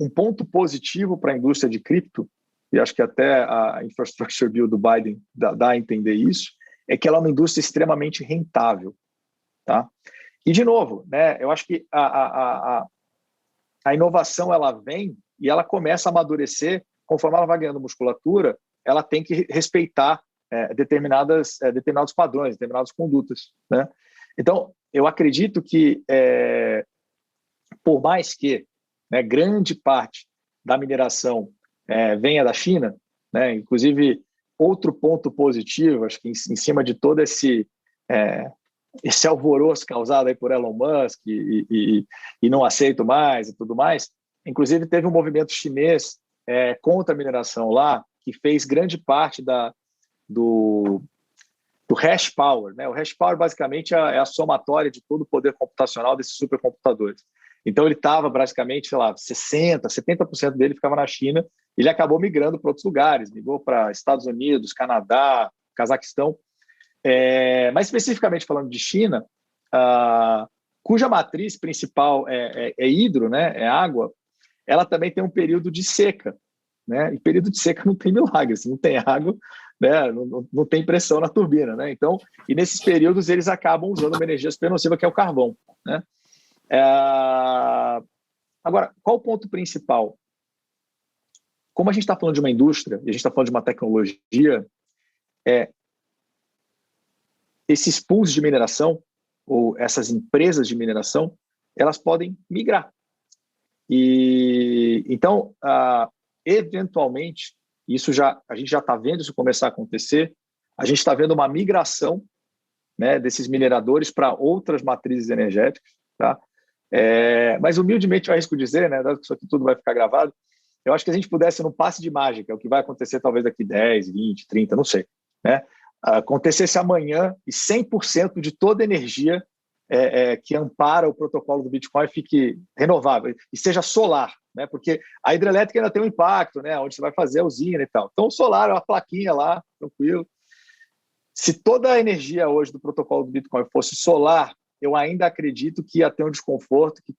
[SPEAKER 2] um ponto positivo para a indústria de cripto, e acho que até a Infrastructure Bill do Biden dá a entender isso, é que ela é uma indústria extremamente rentável, tá? E, de novo, né, eu acho que a inovação ela vem e ela começa a amadurecer, conforme ela vai ganhando musculatura, ela tem que respeitar determinados padrões, determinadas condutas, né? Então, eu acredito que, por mais que, né, grande parte da mineração venha da China, né, inclusive outro ponto positivo, acho que em cima de todo esse alvoroço causado aí por Elon Musk e não aceito mais e tudo mais, inclusive teve um movimento chinês contra a mineração lá, que fez grande parte do hash power, né? O hash power basicamente é a somatória de todo o poder computacional desses supercomputadores. Então ele estava basicamente, sei lá, 70% dele ficava na China, e ele acabou migrando para outros lugares, migrou para Estados Unidos, Canadá, Cazaquistão. Mas especificamente falando de China, cuja matriz principal é hidro, né? É água, ela também tem um período de seca, né? E período de seca não tem milagre, se não tem água, né? Não tem pressão na turbina, né? Então, e nesses períodos eles acabam usando uma energia super nociva, que é o carvão, né? Agora, qual o ponto principal? Como a gente está falando de uma indústria, e a gente está falando de uma tecnologia, esses pools de mineração, ou essas empresas de mineração, elas podem migrar. E então, eventualmente, a gente já está vendo isso começar a acontecer. A gente está vendo uma migração, né, desses mineradores para outras matrizes energéticas, tá? Mas humildemente eu arrisco dizer, né, dado que isso aqui tudo vai ficar gravado, eu acho que a gente pudesse, num passe de mágica, o que vai acontecer talvez daqui 10, 20, 30, não sei, né, acontecesse amanhã e 100% de toda energia que ampara o protocolo do Bitcoin fique renovável e seja solar, né, porque a hidrelétrica ainda tem um impacto, né, onde você vai fazer a usina e tal. Então, o solar é uma plaquinha lá, tranquilo. Se toda a energia hoje do protocolo do Bitcoin fosse solar, eu ainda acredito que ia ter um desconforto, que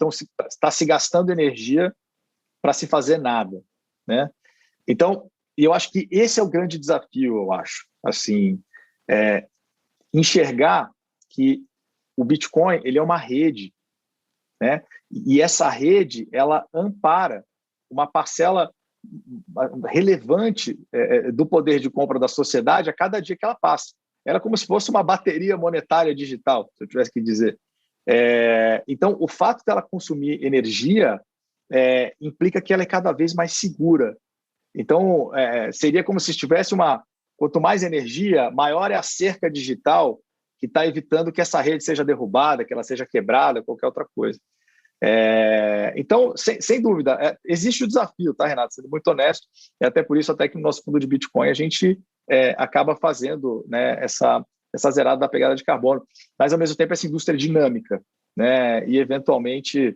[SPEAKER 2] está se gastando energia para se fazer nada, né? Então, eu acho que esse é o grande desafio, eu acho, assim, enxergar que o Bitcoin ele é uma rede, né? E essa rede ela ampara uma parcela relevante do poder de compra da sociedade a cada dia que ela passa. Era como se fosse uma bateria monetária digital, se eu tivesse que dizer. Então, o fato dela consumir energia implica que ela é cada vez mais segura. Então, seria como se tivesse quanto mais energia, maior é a cerca digital que está evitando que essa rede seja derrubada, que ela seja quebrada, qualquer outra coisa. Então, sem dúvida, existe o desafio, tá, Renato? Sendo muito honesto, e até por isso, até que no nosso fundo de Bitcoin, a gente acaba fazendo, né, essa zerada da pegada de carbono, mas, ao mesmo tempo, essa indústria dinâmica, né, e, eventualmente,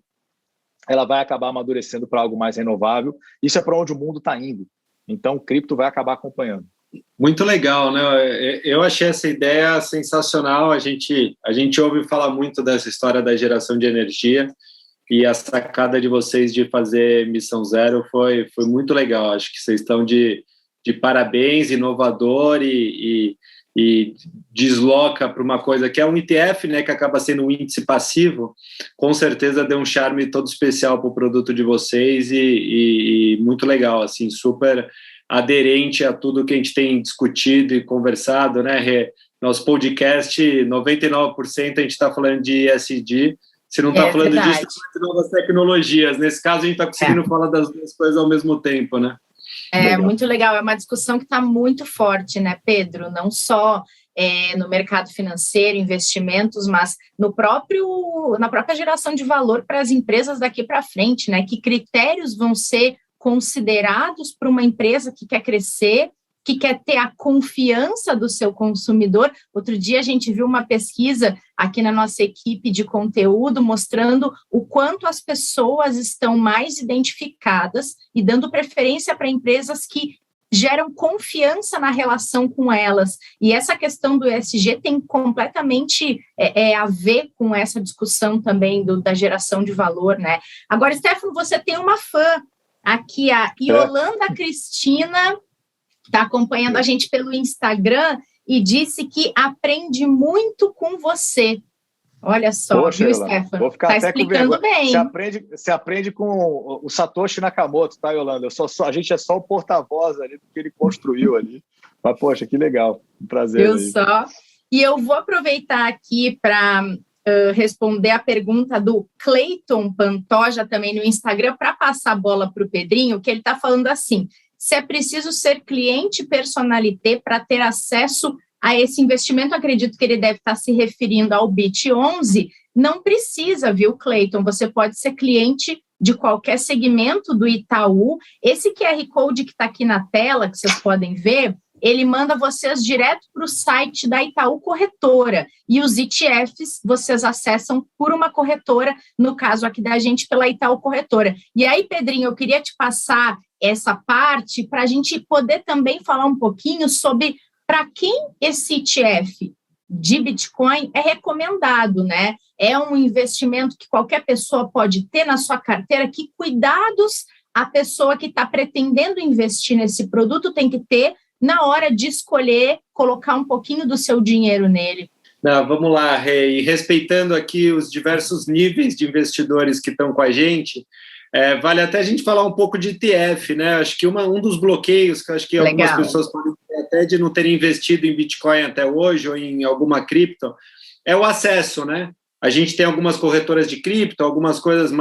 [SPEAKER 2] ela vai acabar amadurecendo para algo mais renovável. Isso é para onde o mundo está indo. Então, o cripto vai acabar acompanhando.
[SPEAKER 3] Muito legal, né? Eu achei essa ideia sensacional. A gente ouve falar muito dessa história da geração de energia, e a sacada de vocês de fazer missão zero foi muito legal. Acho que vocês estão de parabéns, inovador e desloca para uma coisa que é um ETF, né, que acaba sendo um índice passivo. Com certeza deu um charme todo especial para o produto de vocês e muito legal, assim, super aderente a tudo que a gente tem discutido e conversado, né, Rê? Nosso podcast, 99% a gente está falando de ESG. Se não está falando disso, de novas tecnologias. Nesse caso, a gente está conseguindo falar das duas coisas ao mesmo tempo, né?
[SPEAKER 1] Legal. Muito legal. É uma discussão que está muito forte, né, Pedro? Não só no mercado financeiro, investimentos, mas na própria geração de valor para as empresas daqui para frente, né? Que critérios vão ser considerados para uma empresa que quer crescer, que quer ter a confiança do seu consumidor. Outro dia a gente viu uma pesquisa aqui na nossa equipe de conteúdo mostrando o quanto as pessoas estão mais identificadas e dando preferência para empresas que geram confiança na relação com elas. E essa questão do ESG tem completamente a ver com essa discussão também da geração de valor, né? Agora, Stefano, você tem uma fã aqui, a Yolanda Cristina, está acompanhando a gente pelo Instagram e disse que aprende muito com você. Olha só,
[SPEAKER 2] poxa,
[SPEAKER 1] viu,
[SPEAKER 2] Yolanda,
[SPEAKER 1] Stefano?
[SPEAKER 2] vou ficar
[SPEAKER 1] está explicando bem.
[SPEAKER 2] Você aprende com o Satoshi Nakamoto, tá, Yolanda? A gente é só o porta-voz ali do que ele construiu ali. Mas, poxa, que legal. Um prazer.
[SPEAKER 1] Eu só. E eu vou aproveitar aqui para responder a pergunta do Cleiton Pantoja também no Instagram, para passar a bola para o Pedrinho, que ele está falando assim: se é preciso ser cliente personalité para ter acesso a esse investimento, acredito que ele deve estar se referindo ao BIT11, não precisa, viu, Cleiton? Você pode ser cliente de qualquer segmento do Itaú. Esse QR Code que está aqui na tela, que vocês podem ver, ele manda vocês direto para o site da Itaú Corretora, e os ETFs vocês acessam por uma corretora, no caso aqui da gente, pela Itaú Corretora. E aí, Pedrinho, eu queria te passar essa parte para a gente poder também falar um pouquinho sobre para quem esse ETF de Bitcoin é recomendado, né? É um investimento que qualquer pessoa pode ter na sua carteira. Que cuidados a pessoa que está pretendendo investir nesse produto tem que ter na hora de escolher colocar um pouquinho do seu dinheiro nele?
[SPEAKER 3] Não, vamos lá, Rê. E respeitando aqui os diversos níveis de investidores que estão com a gente, vale até a gente falar um pouco de ETF, né? Acho que um dos bloqueios que eu acho que algumas pessoas podem ter até de não terem investido em Bitcoin até hoje ou em alguma cripto é o acesso, né? A gente tem algumas corretoras de cripto, algumas coisas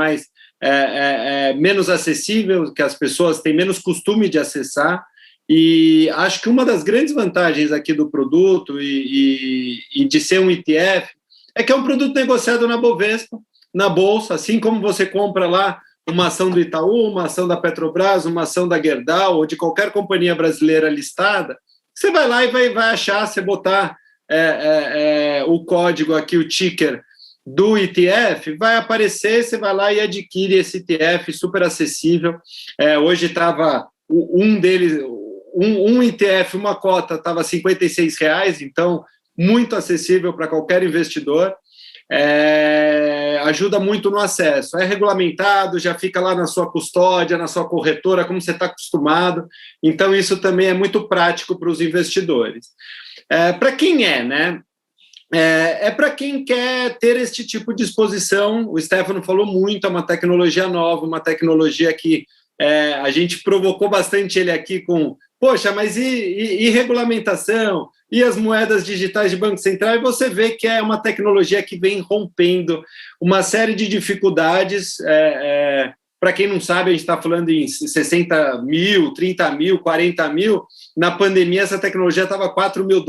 [SPEAKER 3] menos acessíveis, que as pessoas têm menos costume de acessar. E acho que uma das grandes vantagens aqui do produto e de ser um ETF é que é um produto negociado na Bovespa, na Bolsa, assim como você compra lá uma ação do Itaú, uma ação da Petrobras, uma ação da Gerdau ou de qualquer companhia brasileira listada, você vai lá e vai achar, você botar o código aqui, o ticker do ETF, vai aparecer, você vai lá e adquire esse ETF super acessível. Hoje estava um deles, um ETF, uma cota, estava R$ 56,00, então muito acessível para qualquer investidor. Ajuda muito no acesso. É regulamentado, já fica lá na sua custódia, na sua corretora, como você está acostumado. Então, isso também é muito prático para os investidores. Para quem né? Para quem quer ter este tipo de exposição. O Stefano falou muito, é uma tecnologia nova, uma tecnologia que a gente provocou bastante ele aqui com, poxa, mas e regulamentação? E as moedas digitais de Banco Central? E você vê que é uma tecnologia que vem rompendo uma série de dificuldades. Para quem não sabe, a gente está falando em 60 mil, 30 mil, 40 mil. Na pandemia, essa tecnologia estava $4 mil.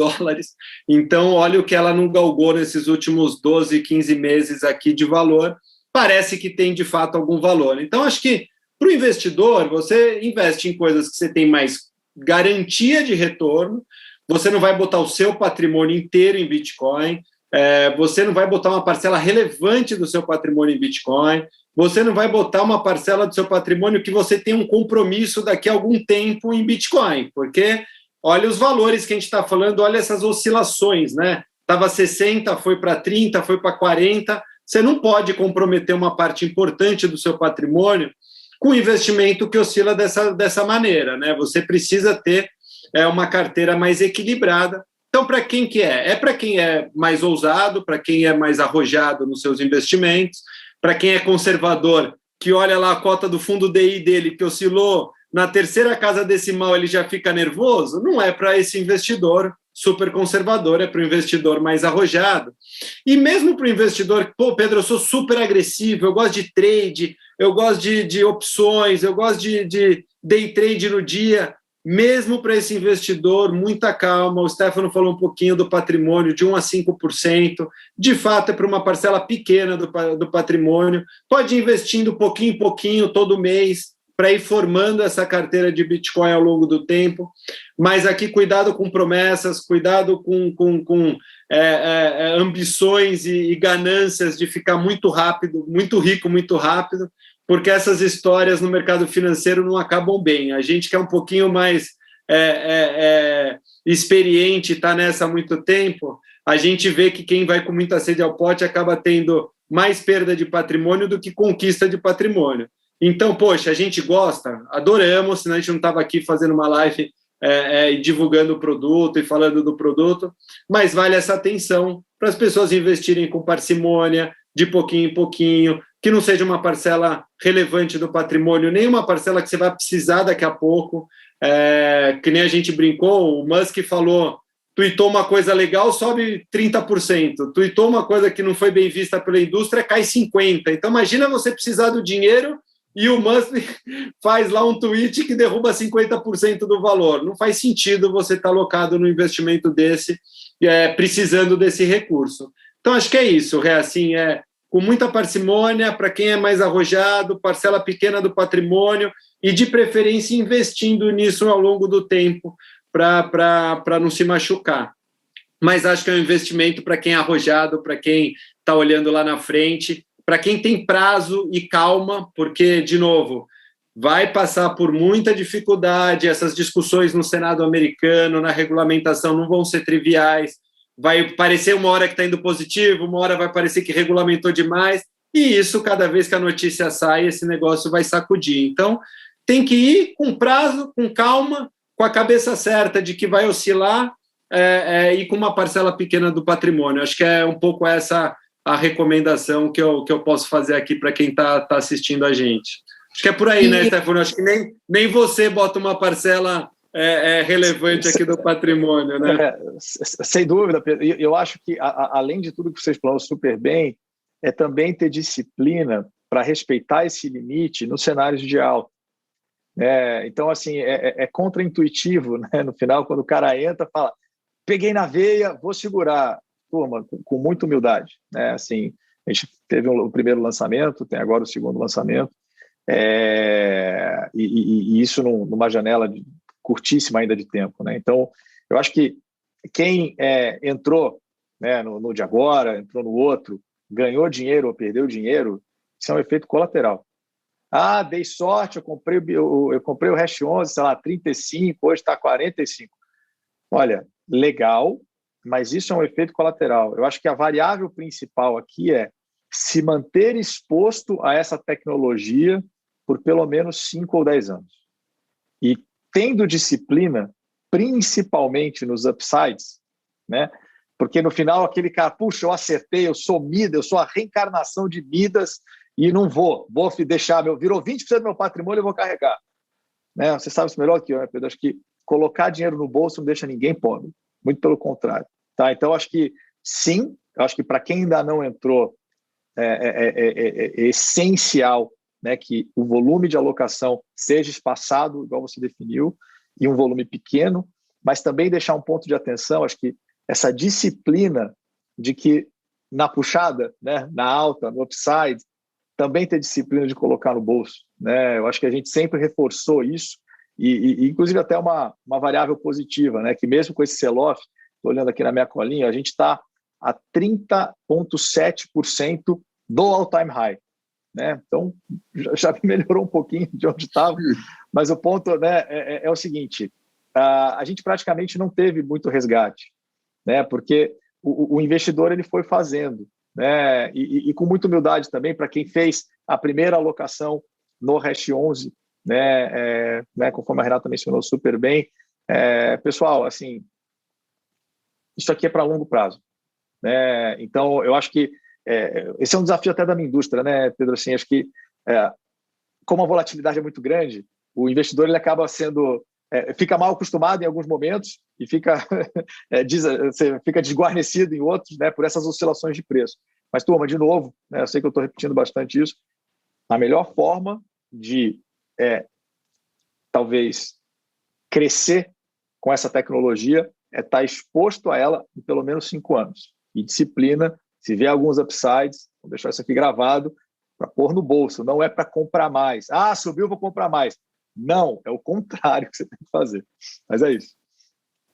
[SPEAKER 3] Então, olha o que ela não galgou nesses últimos 12, 15 meses aqui de valor. Parece que tem, de fato, algum valor. Então, acho que, para o investidor, você investe em coisas que você tem mais garantia de retorno, você não vai botar o seu patrimônio inteiro em Bitcoin, você não vai botar uma parcela relevante do seu patrimônio em Bitcoin, você não vai botar uma parcela do seu patrimônio que você tem um compromisso daqui a algum tempo em Bitcoin, porque olha os valores que a gente está falando, olha essas oscilações, né? Estava 60, foi para 30, foi para 40, você não pode comprometer uma parte importante do seu patrimônio com investimento que oscila dessa maneira, né? Você precisa ter uma carteira mais equilibrada. Então, para quem que é? É para quem é mais ousado, para quem é mais arrojado nos seus investimentos, para quem é conservador, que olha lá a cota do fundo DI dele, que oscilou na terceira casa decimal, ele já fica nervoso. Não é para esse investidor super conservador, é para o investidor mais arrojado. E mesmo para o investidor, pô, Pedro, eu sou super agressivo, eu gosto de trade, eu gosto de opções, eu gosto de day trade no dia. Mesmo para esse investidor, muita calma. O Stefano falou um pouquinho do patrimônio, de 1% a 5%. De fato, é para uma parcela pequena do patrimônio. Pode ir investindo pouquinho em pouquinho, todo mês, para ir formando essa carteira de Bitcoin ao longo do tempo. Mas aqui, cuidado com promessas, cuidado com ambições e ganâncias de ficar muito rápido, muito rico, muito rápido, porque essas histórias no mercado financeiro não acabam bem. A gente que é um pouquinho mais experiente, está nessa há muito tempo, a gente vê que quem vai com muita sede ao pote acaba tendo mais perda de patrimônio do que conquista de patrimônio. Então, poxa, a gente gosta, adoramos, senão a gente não estava aqui fazendo uma live divulgando o produto e falando do produto, mas vale essa atenção para as pessoas investirem com parcimônia, de pouquinho em pouquinho, que não seja uma parcela relevante do patrimônio, nem uma parcela que você vai precisar daqui a pouco, que nem a gente brincou, o Musk falou, tuitou uma coisa legal, sobe 30%, tuitou uma coisa que não foi bem vista pela indústria, cai 50%. Então, imagina você precisar do dinheiro e o Musk faz lá um tweet que derruba 50% do valor. Não faz sentido você estar alocado no investimento desse, precisando desse recurso. Então, acho que é isso, assim, com muita parcimônia, para quem é mais arrojado, parcela pequena do patrimônio e, de preferência, investindo nisso ao longo do tempo para não se machucar. Mas acho que é um investimento para quem é arrojado, para quem está olhando lá na frente, para quem tem prazo e calma, porque, de novo, vai passar por muita dificuldade, essas discussões no Senado americano, na regulamentação, não vão ser triviais, vai parecer uma hora que está indo positivo, uma hora vai parecer que regulamentou demais, e isso, cada vez que a notícia sai, esse negócio vai sacudir. Então, tem que ir com prazo, com calma, com a cabeça certa de que vai oscilar e com uma parcela pequena do patrimônio. Acho que é um pouco essa a recomendação que eu posso fazer aqui para quem está assistindo a gente. Acho que é por aí, né, Stefano? Acho que nem você bota uma parcela relevante aqui do patrimônio, né?
[SPEAKER 2] Sem dúvida, Pedro. Eu acho que, além de tudo que vocês falaram super bem, é também ter disciplina para respeitar esse limite nos cenários de alta. Então, assim, é contraintuitivo, né? No final, quando o cara entra, fala, peguei na veia, vou segurar. Turma, com muita humildade, né? Assim, a gente teve o primeiro lançamento, tem agora o segundo lançamento, e isso numa janela curtíssima ainda de tempo, né? Então, eu acho que quem entrou, né, no de agora, entrou no outro, ganhou dinheiro ou perdeu dinheiro, isso é um efeito colateral. Dei sorte, eu comprei o Hash 11, sei lá, 35, hoje está 45. Olha, legal, mas isso é um efeito colateral. Eu acho que a variável principal aqui é se manter exposto a essa tecnologia por pelo menos 5 ou 10 anos. E tendo disciplina, principalmente nos upsides, né? Porque no final aquele cara, puxa, eu acertei, eu sou Midas, eu sou a reencarnação de Midas e não vou deixar, virou 20% do meu patrimônio, eu vou carregar. Né? Você sabe isso melhor que eu, né, Pedro? Acho que colocar dinheiro no bolso não deixa ninguém pobre, muito pelo contrário. Tá? Então, acho que sim, acho que para quem ainda não entrou, é essencial, né, que o volume de alocação seja espaçado, igual você definiu, e um volume pequeno, mas também deixar um ponto de atenção, acho que essa disciplina de que na puxada, né, na alta, no upside, também ter disciplina de colocar no bolso. Né? Eu acho que a gente sempre reforçou isso, e inclusive até uma variável positiva, né, que mesmo com esse sell-off, estou olhando aqui na minha colinha, a gente está a 30,7% do all-time high. Né? Então, já melhorou um pouquinho de onde estava, mas o ponto, né, é o seguinte, a gente praticamente não teve muito resgate, né, porque o investidor ele foi fazendo, né, e com muita humildade também para quem fez a primeira alocação no Hash 11, né, conforme a Renata mencionou super bem, pessoal, assim, isso aqui é para longo prazo. Né? Então, eu acho que esse é um desafio até da minha indústria, né, Pedro? Assim, acho que, como a volatilidade é muito grande, o investidor ele acaba sendo... fica mal acostumado em alguns momentos e fica, fica desguarnecido em outros, né, por essas oscilações de preço. Mas, turma, de novo, né, eu sei que eu estou repetindo bastante isso, a melhor forma de, talvez, crescer com essa tecnologia é estar exposto a ela em pelo menos 5 anos. E disciplina, se vê alguns upsides, vou deixar isso aqui gravado, para pôr no bolso, não é para comprar mais. Subiu, vou comprar mais. Não, é o contrário que você tem que fazer. Mas é isso.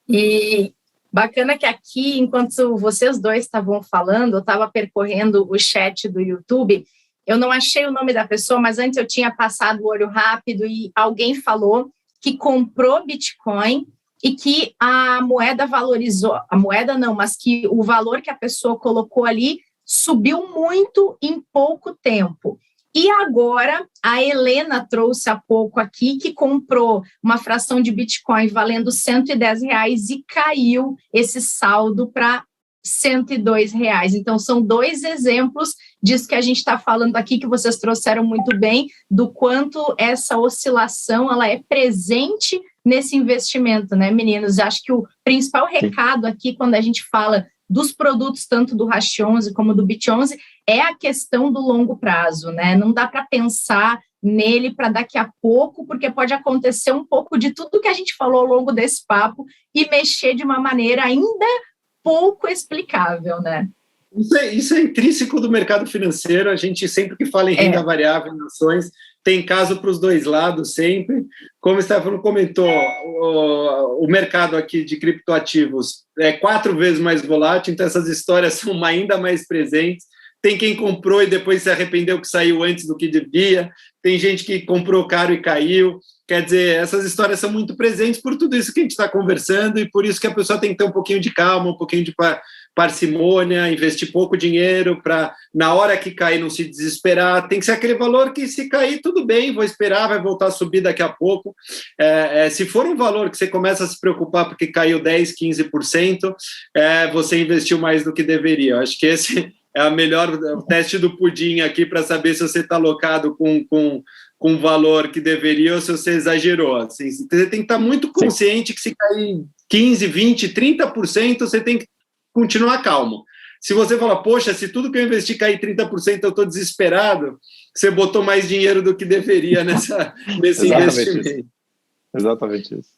[SPEAKER 1] E bacana que aqui, enquanto vocês dois estavam falando, eu estava percorrendo o chat do YouTube, eu não achei o nome da pessoa, mas antes eu tinha passado o olho rápido e alguém falou que comprou Bitcoin e que a moeda valorizou, a moeda não, mas que o valor que a pessoa colocou ali subiu muito em pouco tempo. E agora, a Helena trouxe há pouco aqui que comprou uma fração de Bitcoin valendo R$110 e caiu esse saldo para R$102. Então, são 2 exemplos disso que a gente está falando aqui, que vocês trouxeram muito bem, do quanto essa oscilação ela é presente nesse investimento, né, meninos? Acho que o principal recado aqui, quando a gente fala dos produtos, tanto do Hash 11 como do Bit 11, é a questão do longo prazo, né? Não dá para pensar nele para daqui a pouco, porque pode acontecer um pouco de tudo que a gente falou ao longo desse papo e mexer de uma maneira ainda pouco explicável, né?
[SPEAKER 3] Isso é intrínseco do mercado financeiro. A gente sempre que fala em renda variável em ações, tem caso para os dois lados sempre. Como o Stefano comentou, o mercado aqui de criptoativos é 4 vezes mais volátil, então essas histórias são ainda mais presentes. Tem quem comprou e depois se arrependeu que saiu antes do que devia. Tem gente que comprou caro e caiu. Quer dizer, essas histórias são muito presentes por tudo isso que a gente está conversando e por isso que a pessoa tem que ter um pouquinho de calma, um pouquinho de parcimônia, investir pouco dinheiro para, na hora que cair, não se desesperar. Tem que ser aquele valor que, se cair, tudo bem, vou esperar, vai voltar a subir daqui a pouco. Se for um valor que você começa a se preocupar porque caiu 10%, 15%, você investiu mais do que deveria. Eu acho que esse é o teste do pudim aqui para saber se você está alocado com um valor que deveria ou se você exagerou. Assim, você tem que estar muito consciente que se cair 15%, 20%, 30%, você tem que continuar calmo. Se você falar, poxa, se tudo que eu investi cair 30%, eu estou desesperado, você botou mais dinheiro do que deveria nesse investimento.
[SPEAKER 2] Exatamente isso.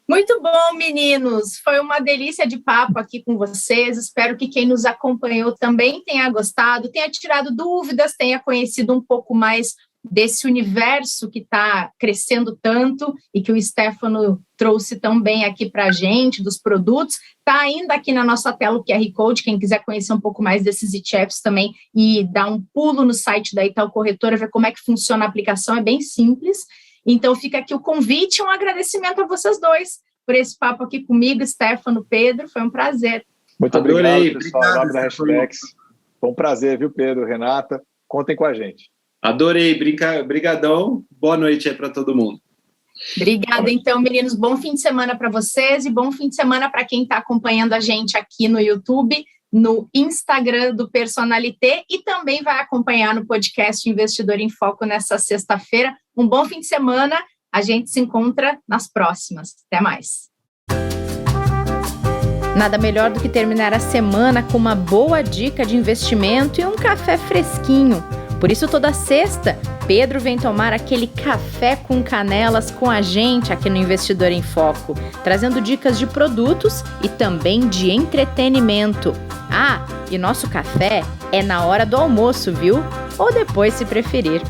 [SPEAKER 1] Muito bom, meninos. Foi uma delícia de papo aqui com vocês. Espero que quem nos acompanhou também tenha gostado, tenha tirado dúvidas, tenha conhecido um pouco mais desse universo que está crescendo tanto e que o Stefano trouxe tão bem aqui para a gente, dos produtos. Está ainda aqui na nossa tela o QR Code, quem quiser conhecer um pouco mais desses ETFs também e dar um pulo no site da Itaú Corretora, ver como é que funciona a aplicação, é bem simples. Então fica aqui o convite e um agradecimento a vocês dois por esse papo aqui comigo, Stefano, Pedro, foi um prazer.
[SPEAKER 2] Muito obrigado, pessoal. Em nome da Hashflex. Foi um prazer, viu, Pedro, Renata? Contem com a gente.
[SPEAKER 3] Adorei, brigadão. Boa noite aí para todo mundo.
[SPEAKER 1] Obrigada, então, meninos. Bom fim de semana para vocês e bom fim de semana para quem está acompanhando a gente aqui no YouTube, no Instagram do Personalité e também vai acompanhar no podcast Investidor em Foco nessa sexta-feira. Um bom fim de semana. A gente se encontra nas próximas. Até mais.
[SPEAKER 4] Nada melhor do que terminar a semana com uma boa dica de investimento e um café fresquinho. Por isso, toda sexta, Pedro vem tomar aquele café com canelas com a gente aqui no Investidor em Foco, trazendo dicas de produtos e também de entretenimento. Ah, e nosso café é na hora do almoço, viu? Ou depois, se preferir.